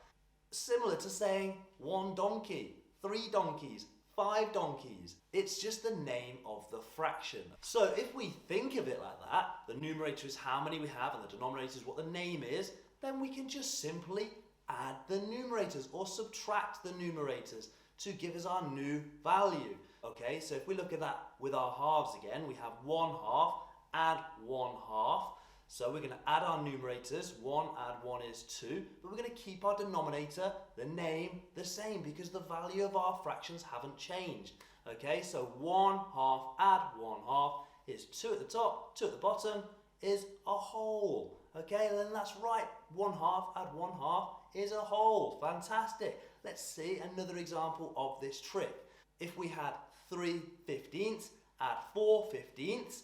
similar to saying 1 donkey, 3 donkeys, 5 donkeys. It's just the name of the fraction. So if we think of it like that, the numerator is how many we have and the denominator is what the name is, then we can just simply add the numerators or subtract the numerators to give us our new value. Okay, so if we look at that with our halves again, we have 1/2 add 1/2. So we're going to add our numerators. 1 add 1 is 2, but we're going to keep our denominator, the name, the same because the value of our fractions haven't changed. Okay, so 1/2 add 1/2 is 2 at the top, 2 at the bottom is a whole. Okay, then that's right. 1/2 add 1/2 is a whole. Fantastic. Let's see another example of this trick. If we had 3/15 add 4/15,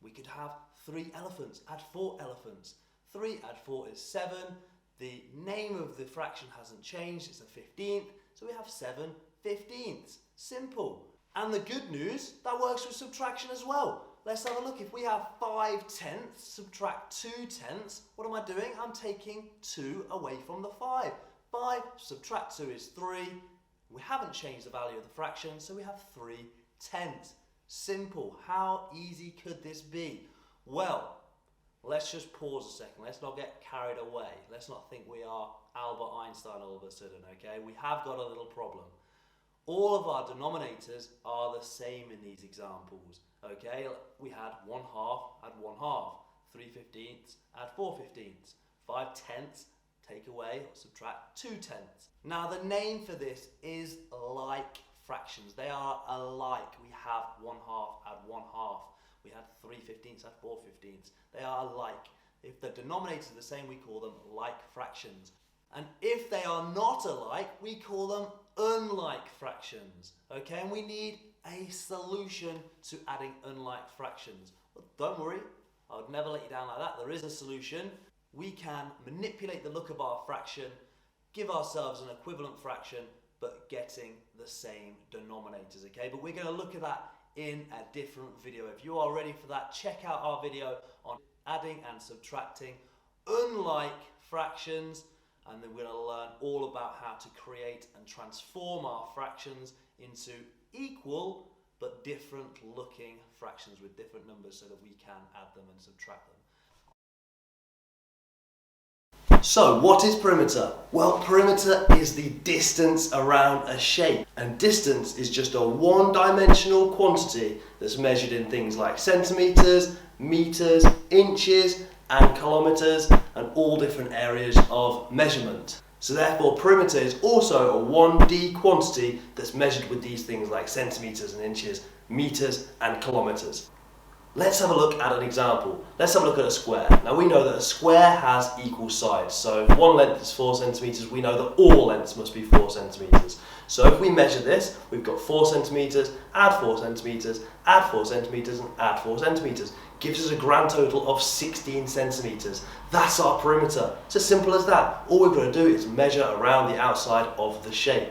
we could have 3 elephants, add 4 elephants. 3 add 4 is 7. The name of the fraction hasn't changed, it's a 15th, so we have 7/15. Simple. And the good news, that works with subtraction as well. Let's have a look. If we have 5/10, subtract 2/10, what am I doing? I'm taking 2 away from the 5. 5 subtract 2 is 3. We haven't changed the value of the fraction, so we have 3/10. Simple. How easy could this be? Well, let's just pause a second. Let's not get carried away. Let's not think we are Albert Einstein all of a sudden, okay? We have got a little problem. All of our denominators are the same in these examples, okay? We had 1/2 add 1/2, 3/15 add 4/15, 5/10 take away or subtract 2/10. Now the name for this is like fractions. They are alike. We have 1/2 add 1/2. We had 3/15 add 4/15. They are alike. If the denominators are the same, we call them like fractions. And if they are not alike, we call them unlike fractions. Okay, and we need a solution to adding unlike fractions. But don't worry, I would never let you down like that. There is a solution. We can manipulate the look of our fraction, give ourselves an equivalent fraction, but getting the same denominators, okay? But we're going to look at that in a different video. If you are ready for that, check out our video on adding and subtracting unlike fractions, and then we're going to learn all about how to create and transform our fractions into equal but different looking fractions with different numbers so that we can add them and subtract them. So what is perimeter? Well, perimeter is the distance around a shape, and distance is just a one-dimensional quantity that's measured in things like centimeters, meters, inches and kilometers and all different areas of measurement. So therefore, perimeter is also a 1D quantity that's measured with these things like centimetres and inches, metres and kilometres. Let's have a look at an example. Let's have a look at a square. Now we know that a square has equal sides. So if one length is 4 centimetres, we know that all lengths must be 4 centimetres. So if we measure this, we've got 4 centimetres, add 4 centimetres, add 4 centimetres and add 4 centimetres. Gives us a grand total of 16 centimetres. That's our perimeter. It's as simple as that. All we've got to do is measure around the outside of the shape.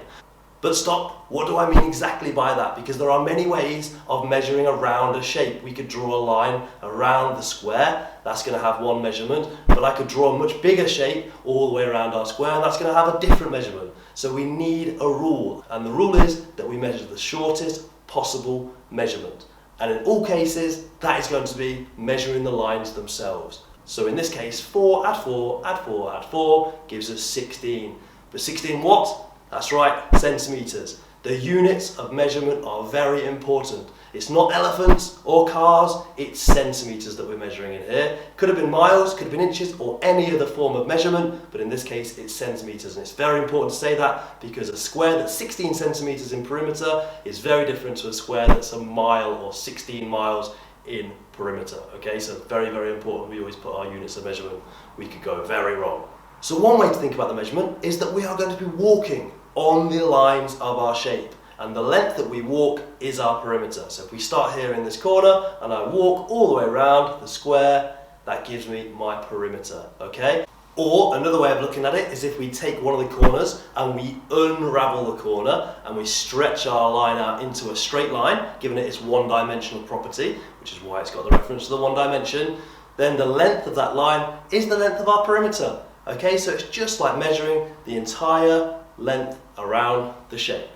But stop, what do I mean exactly by that? Because there are many ways of measuring around a shape. We could draw a line around the square, that's going to have one measurement, but I could draw a much bigger shape all the way around our square, and that's going to have a different measurement. So we need a rule, and the rule is that we measure the shortest possible measurement. And in all cases, that is going to be measuring the lines themselves. So in this case, 4 add 4 add 4 add 4 gives us 16. But 16 what? That's right, centimetres. The units of measurement are very important. It's not elephants or cars, it's centimetres that we're measuring in here. Could have been miles, could have been inches, or any other form of measurement, but in this case it's centimetres. And it's very important to say that because a square that's 16 centimetres in perimeter is very different to a square that's a mile or 16 miles in perimeter. Okay, so very, very important. We always put our units of measurement. We could go very wrong. So one way to think about the measurement is that we are going to be walking on the lines of our shape, and the length that we walk is our perimeter. So if we start here in this corner and I walk all the way around the square, that gives me my perimeter, okay? Or another way of looking at it is if we take one of the corners and we unravel the corner and we stretch our line out into a straight line, given it its one-dimensional property, which is why it's got the reference to the one dimension, then the length of that line is the length of our perimeter. Okay, so it's just like measuring the entire length around the shape.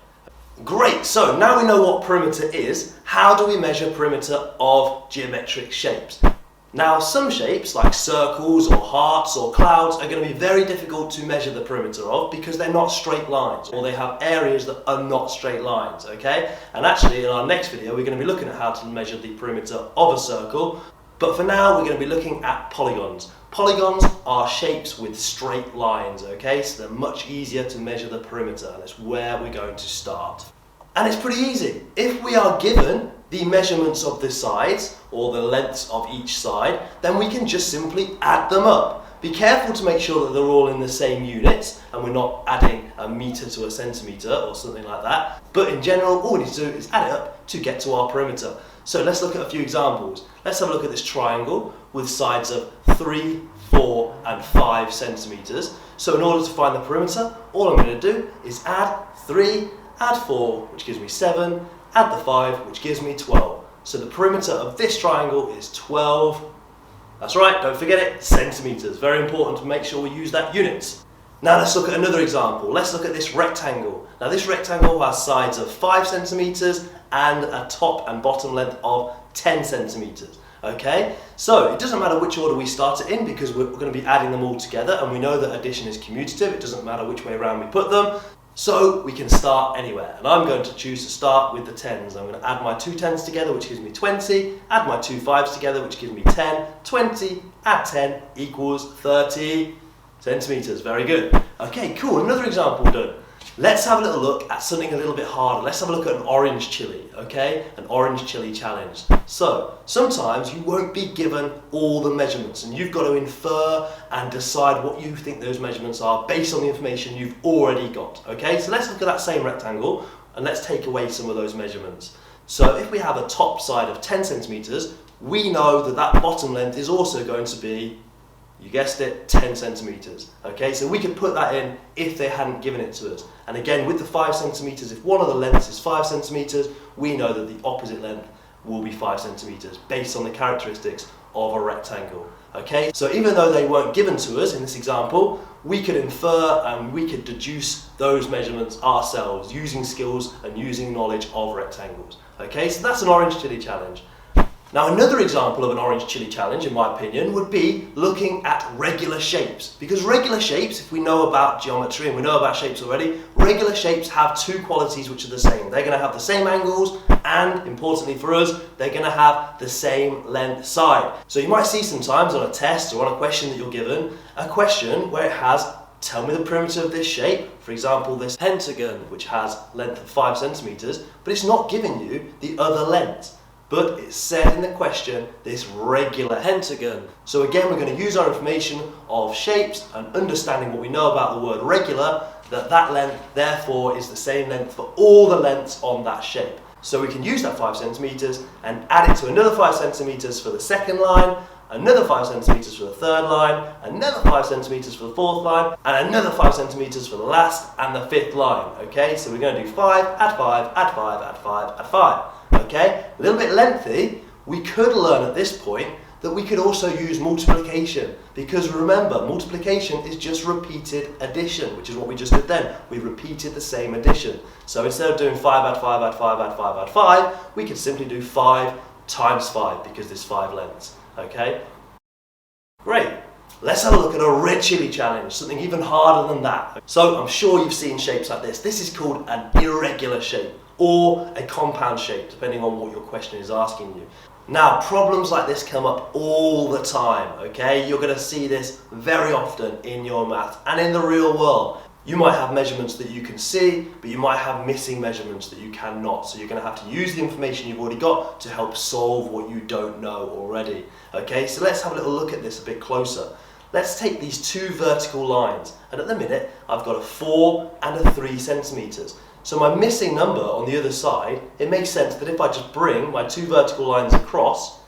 Great, so now we know what perimeter is. How do we measure perimeter of geometric shapes? Now some shapes like circles or hearts or clouds are going to be very difficult to measure the perimeter of because they're not straight lines, or they have areas that are not straight lines, okay? And actually in our next video we're going to be looking at how to measure the perimeter of a circle, but for now we're going to be looking at polygons. Polygons are shapes with straight lines, okay? So they're much easier to measure the perimeter, and that's where we're going to start. And it's pretty easy. If we are given the measurements of the sides, or the lengths of each side, then we can just simply add them up. Be careful to make sure that they're all in the same units, and we're not adding a metre to a centimetre or something like that. But in general, all we need to do is add it up to get to our perimeter. So let's look at a few examples. Let's have a look at this triangle with sides of 3, 4 and 5 centimetres. So in order to find the perimeter, all I'm going to do is add 3, add 4, which gives me 7, add the 5, which gives me 12. So the perimeter of this triangle is 12, that's right, don't forget it, centimetres. Very important to make sure we use that units. Now let's look at another example. Let's look at this rectangle. Now this rectangle has sides of 5 centimetres and a top and bottom length of 10 centimetres. Okay, so it doesn't matter which order we start it in because we're going to be adding them all together, and we know that addition is commutative. It doesn't matter which way around we put them. So we can start anywhere, and I'm going to choose to start with the tens. I'm going to add my two tens together, which gives me 20, add my two fives together, which gives me 10, 20, add 10 equals 30 centimetres. Very good. Okay, cool, another example done. Let's have a little look at something a little bit harder. Let's have a look at an orange chili, okay? An orange chili challenge. So, sometimes you won't be given all the measurements, and you've got to infer and decide what you think those measurements are based on the information you've already got, okay? So let's look at that same rectangle, and let's take away some of those measurements. So if we have a top side of 10 centimetres, we know that that bottom length is also going to be, you guessed it, 10 centimetres. Okay, so we could put that in if they hadn't given it to us. And again, with the 5 centimetres, if one of the lengths is 5 centimetres, we know that the opposite length will be 5 centimetres based on the characteristics of a rectangle. Okay, so even though they weren't given to us in this example, we could infer and we could deduce those measurements ourselves using skills and using knowledge of rectangles. Okay, so that's an orange chili challenge. Now another example of an orange chili challenge, in my opinion, would be looking at regular shapes. Because regular shapes, if we know about geometry and we know about shapes already, regular shapes have two qualities which are the same. They're going to have the same angles and, importantly for us, they're going to have the same length side. So you might see sometimes on a test or on a question that you're given, a question where it has tell me the perimeter of this shape, for example this pentagon, which has length of 5 centimeters, but it's not giving you the other lengths. But it said in the question, this regular pentagon. So again, we're going to use our information of shapes and understanding what we know about the word regular, that length therefore is the same length for all the lengths on that shape. So we can use that 5 centimeters and add it to another 5 centimeters for the second line, another 5 centimeters for the third line, another 5 centimeters for the fourth line, and another 5 centimeters for the last and the fifth line. Okay, so we're going to do 5, add 5, add 5, add 5, add 5. Okay, a little bit lengthy. We could learn at this point that we could also use multiplication, because remember, multiplication is just repeated addition, which is what we just did then. We repeated the same addition. So instead of doing 5, add 5, add 5, add 5, add 5, we could simply do 5 times 5, because there's 5 lengths. Okay? Great. Let's have a look at a red chili challenge, something even harder than that. So I'm sure you've seen shapes like this. This is called an irregular shape, or a compound shape, depending on what your question is asking you. Now, problems like this come up all the time, okay? You're going to see this very often in your math and in the real world. You might have measurements that you can see, but you might have missing measurements that you cannot. So you're going to have to use the information you've already got to help solve what you don't know already. Okay, so let's have a little look at this a bit closer. Let's take these two vertical lines, and at the minute I've got a 4 and a 3 centimeters. So my missing number on the other side, it makes sense that if I just bring my two vertical lines across,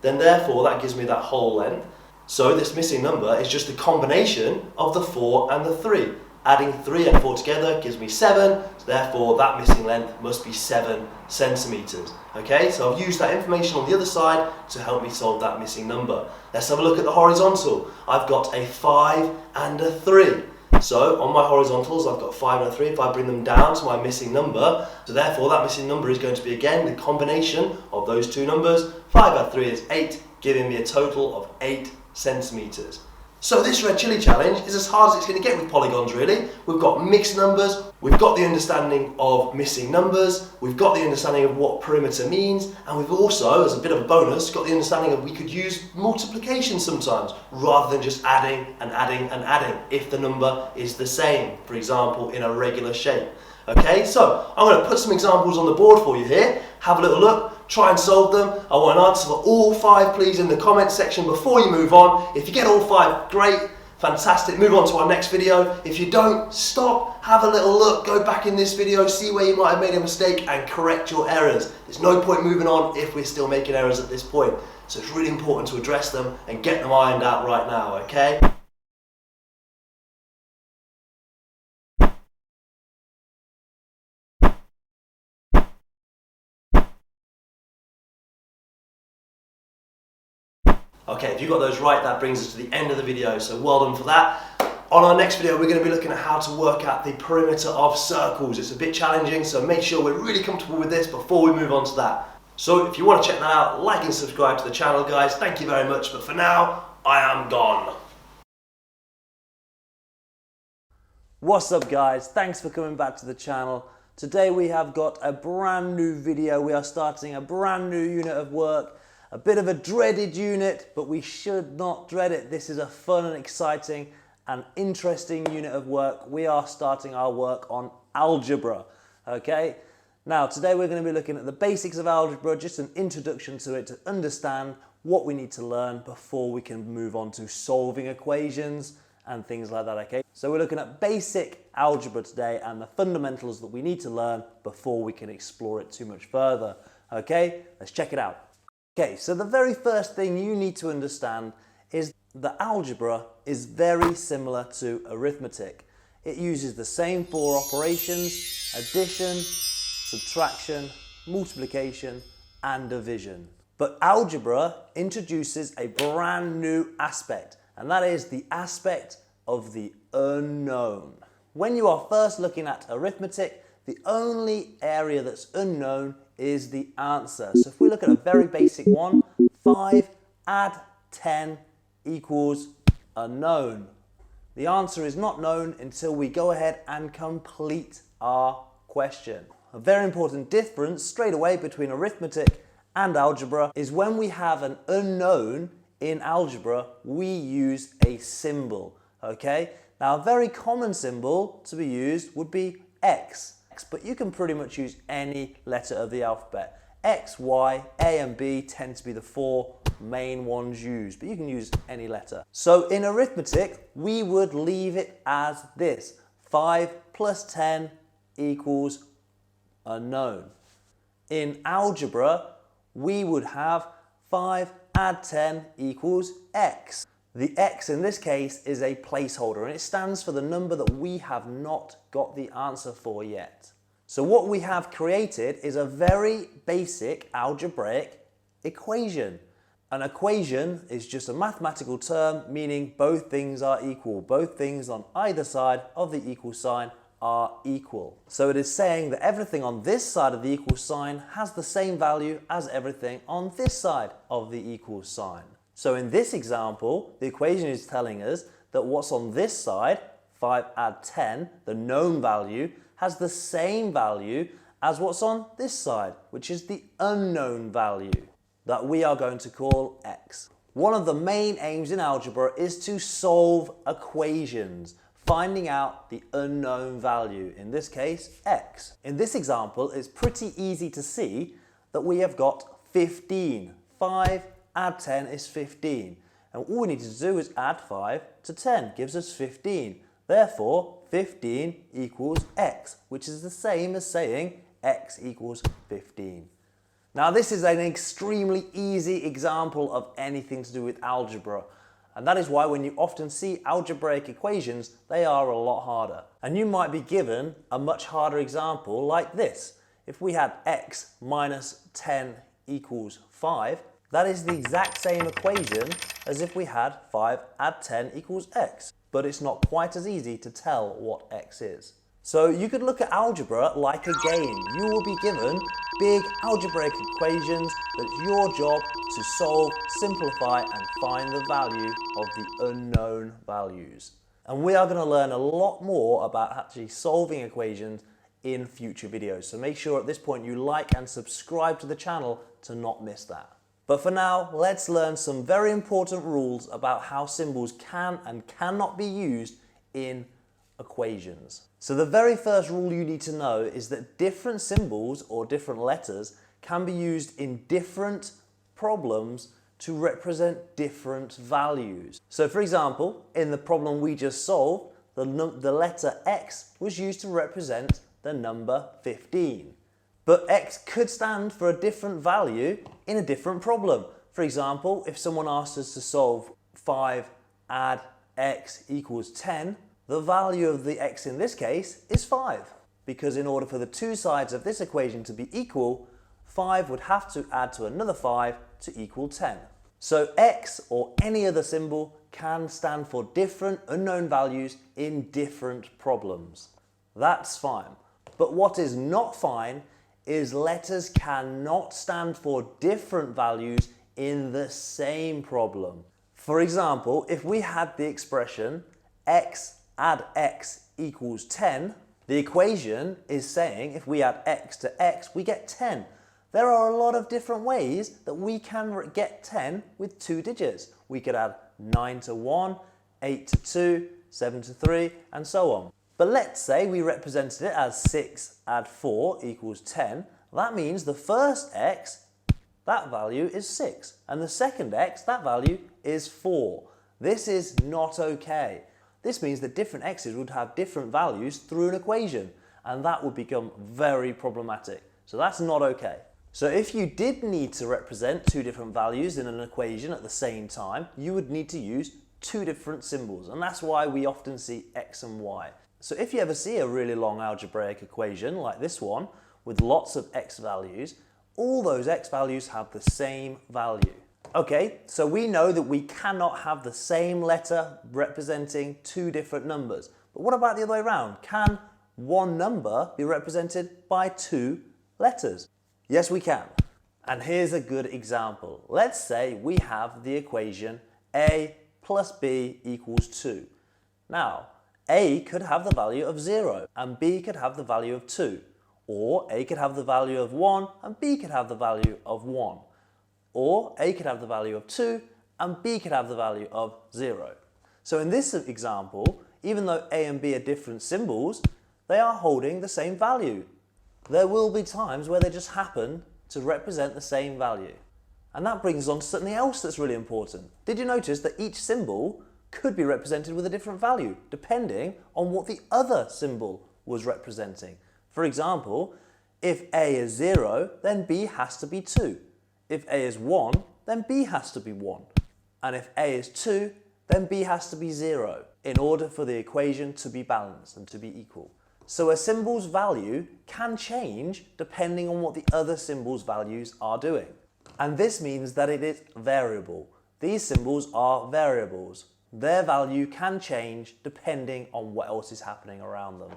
then therefore that gives me that whole length. So this missing number is just a combination of the 4 and the 3. Adding 3 and 4 together gives me 7, so therefore that missing length must be 7 centimeters. Okay, so I've used that information on the other side to help me solve that missing number. Let's have a look at the horizontal. I've got a 5 and a 3. So on my horizontals, I've got 5 and a 3. If I bring them down to my missing number, so therefore that missing number is going to be again the combination of those two numbers. 5 add 3 is 8, giving me a total of 8 centimeters. So this red chili challenge is as hard as it's going to get with polygons really. We've got mixed numbers, we've got the understanding of missing numbers, we've got the understanding of what perimeter means, and we've also, as a bit of a bonus, got the understanding of we could use multiplication sometimes, rather than just adding and adding and adding if the number is the same, for example, in a regular shape. Okay, so I'm going to put some examples on the board for you here, have a little look, try and solve them. I want an answer for all 5 please in the comments section before you move on. If you get all 5, great, fantastic, move on to our next video. If you don't, stop, have a little look, go back in this video, see where you might have made a mistake and correct your errors. There's no point moving on if we're still making errors at this point. So it's really important to address them and get them ironed out right now, okay? Okay, if you got those right, that brings us to the end of the video, so well done for that. On our next video, we're going to be looking at how to work out the perimeter of circles. It's a bit challenging, so make sure we're really comfortable with this before we move on to that. So if you want to check that out, like and subscribe to the channel, guys. Thank you very much, but for now, I am gone. What's up guys, thanks for coming back to the channel. Today we have got a brand new video. We are starting a brand new unit of work. A bit of a dreaded unit, but we should not dread it. This is a fun and exciting and interesting unit of work. We are starting our work on algebra, okay? Now, today we're going to be looking at the basics of algebra, just an introduction to it to understand what we need to learn before we can move on to solving equations and things like that, okay? So we're looking at basic algebra today and the fundamentals that we need to learn before we can explore it too much further, okay? Let's check it out. Okay, so the very first thing you need to understand is that algebra is very similar to arithmetic. It uses the same 4 operations: addition, subtraction, multiplication, and division. But algebra introduces a brand new aspect, and that is the aspect of the unknown. When you are first looking at arithmetic, the only area that's unknown is the answer. So if we look at a very basic one, 5 add 10 equals unknown. The answer is not known until we go ahead and complete our question. A very important difference straight away between arithmetic and algebra is when we have an unknown in algebra, we use a symbol, okay? Now a very common symbol to be used would be X, but you can pretty much use any letter of the alphabet. X, Y, A and B tend to be the four main ones used, but you can use any letter. So in arithmetic, we would leave it as this. 5 plus 10 equals unknown. In algebra, we would have 5 add 10 equals X. The X in this case is a placeholder and it stands for the number that we have not got the answer for yet. So what we have created is a very basic algebraic equation. An equation is just a mathematical term meaning both things are equal. Both things on either side of the equal sign are equal. So it is saying that everything on this side of the equal sign has the same value as everything on this side of the equal sign. So in this example, the equation is telling us that what's on this side, 5 add 10, the known value, has the same value as what's on this side, which is the unknown value that we are going to call X. One of the main aims in algebra is to solve equations, finding out the unknown value, in this case, X. In this example, it's pretty easy to see that we have got 15. 5 add 10 is 15. And all we need to do is add 5 to 10, gives us 15. Therefore, 15 equals X, which is the same as saying X equals 15. Now this is an extremely easy example of anything to do with algebra. And that is why when you often see algebraic equations, they are a lot harder. And you might be given a much harder example like this. If we had X minus 10 equals 5, that is the exact same equation as if we had 5 add 10 equals X. But it's not quite as easy to tell what X is. So you could look at algebra like a game. You will be given big algebraic equations that it's your job to solve, simplify and find the value of the unknown values. And we are going to learn a lot more about actually solving equations in future videos. So make sure at this point you like and subscribe to the channel to not miss that. But for now, let's learn some very important rules about how symbols can and cannot be used in equations. So the very first rule you need to know is that different symbols or different letters can be used in different problems to represent different values. So for example, in the problem we just solved, the letter X was used to represent the number 15. But X could stand for a different value in a different problem. For example, if someone asked us to solve 5 add X equals 10, the value of the X in this case is 5. Because in order for the two sides of this equation to be equal, 5 would have to add to another 5 to equal 10. So X or any other symbol can stand for different unknown values in different problems. That's fine. But what is not fine is letters cannot stand for different values in the same problem. For example, if we had the expression X add X equals 10, the equation is saying if we add X to X, we get 10. There are a lot of different ways that we can get 10 with 2 digits. We could add 9 to 1, 8 to 2, 7 to 3, and so on. But let's say we represented it as 6 add 4 equals 10. That means the first X, that value is 6. And the second X, that value is 4. This is not okay. This means that different X's would have different values through an equation. And that would become very problematic. So that's not okay. So if you did need to represent two different values in an equation at the same time, you would need to use two different symbols. And that's why we often see X and Y. So if you ever see a really long algebraic equation like this one with lots of X values, all those X values have the same value. Okay, so we know that we cannot have the same letter representing two different numbers. But what about the other way around? Can one number be represented by two letters? Yes, we can. And here's a good example. Let's say we have the equation A plus B equals 2. Now, A could have the value of 0 and B could have the value of 2. Or A could have the value of 1 and B could have the value of 1. Or A could have the value of 2 and B could have the value of 0. So in this example, even though A and B are different symbols, they are holding the same value. There will be times where they just happen to represent the same value. And that brings us on to something else that's really important. Did you notice that each symbol could be represented with a different value, depending on what the other symbol was representing? For example, if A is 0, then B has to be 2. If A is 1, then B has to be 1. And if A is 2, then B has to be 0 in order for the equation to be balanced and to be equal. So a symbol's value can change depending on what the other symbol's values are doing. And this means that it is variable. These symbols are variables. Their value can change depending on what else is happening around them.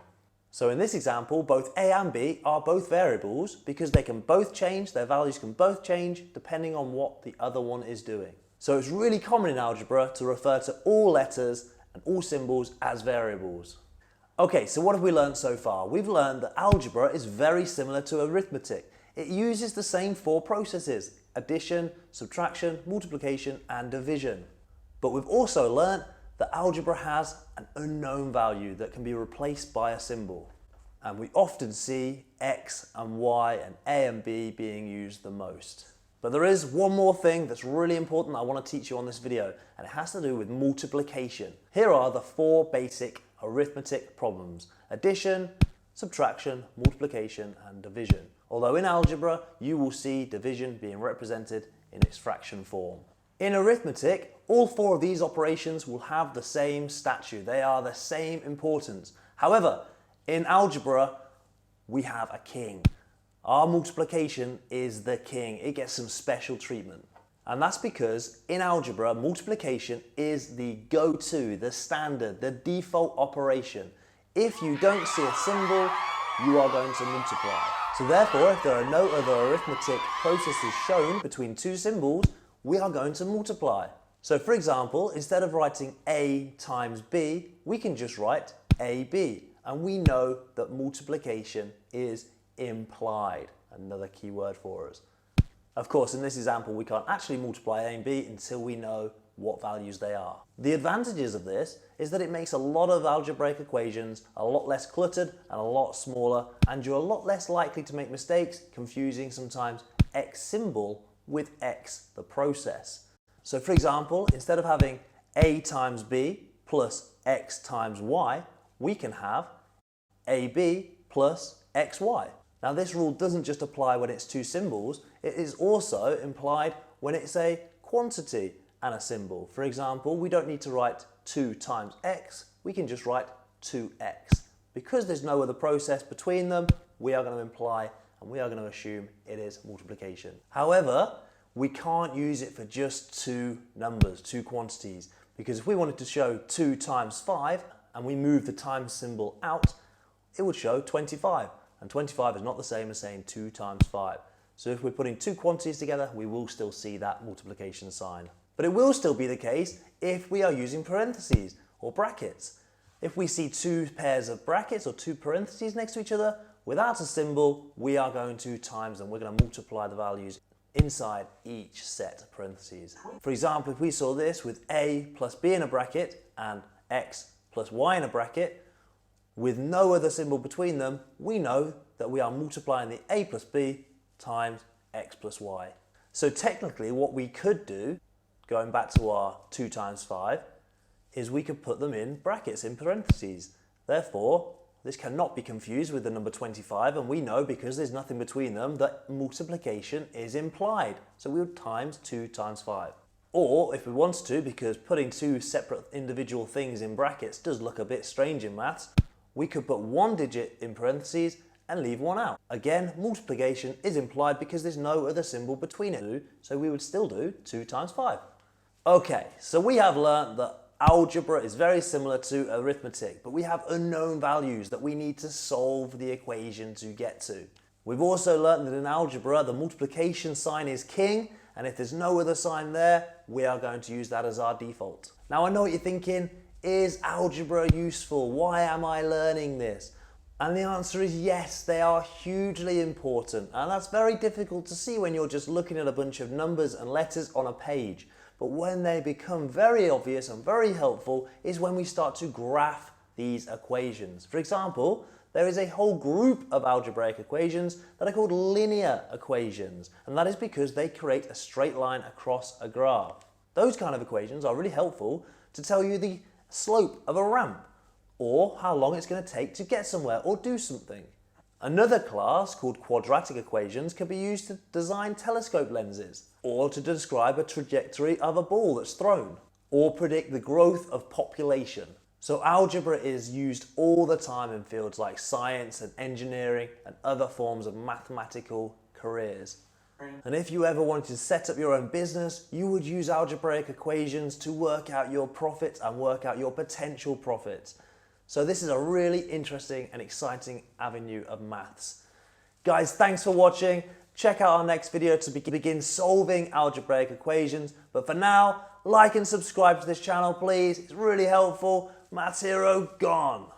So in this example, both A and B are both variables because they can both change, their values can both change depending on what the other one is doing. So it's really common in algebra to refer to all letters and all symbols as variables. Okay, so what have we learned so far? We've learned that algebra is very similar to arithmetic. It uses the same 4 processes: addition, subtraction, multiplication, and division. But we've also learned that algebra has an unknown value that can be replaced by a symbol. And we often see X and Y and A and B being used the most. But there is one more thing that's really important I want to teach you on this video, and it has to do with multiplication. Here are the 4 basic arithmetic problems: addition, subtraction, multiplication, and division. Although in algebra, you will see division being represented in its fraction form. In arithmetic, all 4 of these operations will have the same statue. They are the same importance. However, in algebra, we have a king. Our multiplication is the king. It gets some special treatment. And that's because in algebra, multiplication is the go-to, the standard, the default operation. If you don't see a symbol, you are going to multiply. So therefore, if there are no other arithmetic processes shown between 2 symbols, we are going to multiply. So for example, instead of writing A times B, we can just write AB. And we know that multiplication is implied. Another key word for us. Of course, in this example, we can't actually multiply A and B until we know what values they are. The advantages of this is that it makes a lot of algebraic equations a lot less cluttered and a lot smaller, and you're a lot less likely to make mistakes confusing sometimes X symbol with X, the process. So for example, instead of having A times B plus X times Y, we can have AB plus XY. Now this rule doesn't just apply when it's 2 symbols, it is also implied when it's a quantity and a symbol. For example, we don't need to write 2 times X, we can just write 2X. Because there's no other process between them, we are going to imply and we are going to assume it is multiplication. However, we can't use it for just 2 numbers, 2 quantities, because if we wanted to show 2 times 5 and we move the times symbol out, it would show 25. And 25 is not the same as saying 2 times 5. So if we're putting 2 quantities together, we will still see that multiplication sign. But it will still be the case if we are using parentheses or brackets. If we see 2 pairs of brackets or 2 parentheses next to each other, without a symbol, we are going to times them. We're going to multiply the values inside each set of parentheses. For example, if we saw this with A plus B in a bracket and X plus Y in a bracket, with no other symbol between them, we know that we are multiplying the A plus B times X plus Y. So technically what we could do, going back to our 2 times 5, is we could put them in brackets, in parentheses. Therefore, this cannot be confused with the number 25, and we know because there's nothing between them that multiplication is implied. So we would times 2 times 5. Or if we wanted to, because putting 2 separate individual things in brackets does look a bit strange in maths, we could put 1 digit in parentheses and leave 1 out. Again, multiplication is implied because there's no other symbol between it, so we would still do 2 times 5. Okay, so we have learnt that algebra is very similar to arithmetic, but we have unknown values that we need to solve the equation to get to. We've also learnt that in algebra, the multiplication sign is king, and if there's no other sign there, we are going to use that as our default. Now I know what you're thinking, is algebra useful? Why am I learning this? And the answer is yes, they are hugely important, and that's very difficult to see when you're just looking at a bunch of numbers and letters on a page. But when they become very obvious and very helpful is when we start to graph these equations. For example, there is a whole group of algebraic equations that are called linear equations, and that is because they create a straight line across a graph. Those kind of equations are really helpful to tell you the slope of a ramp, or how long it's going to take to get somewhere or do something. Another class called quadratic equations can be used to design telescope lenses, or to describe a trajectory of a ball that's thrown, or predict the growth of population. So algebra is used all the time in fields like science and engineering and other forms of mathematical careers. And if you ever wanted to set up your own business, you would use algebraic equations to work out your profits and work out your potential profits. So this is a really interesting and exciting avenue of maths. Guys, thanks for watching. Check out our next video to begin solving algebraic equations. But for now, like and subscribe to this channel, please. It's really helpful. Maths Hero gone.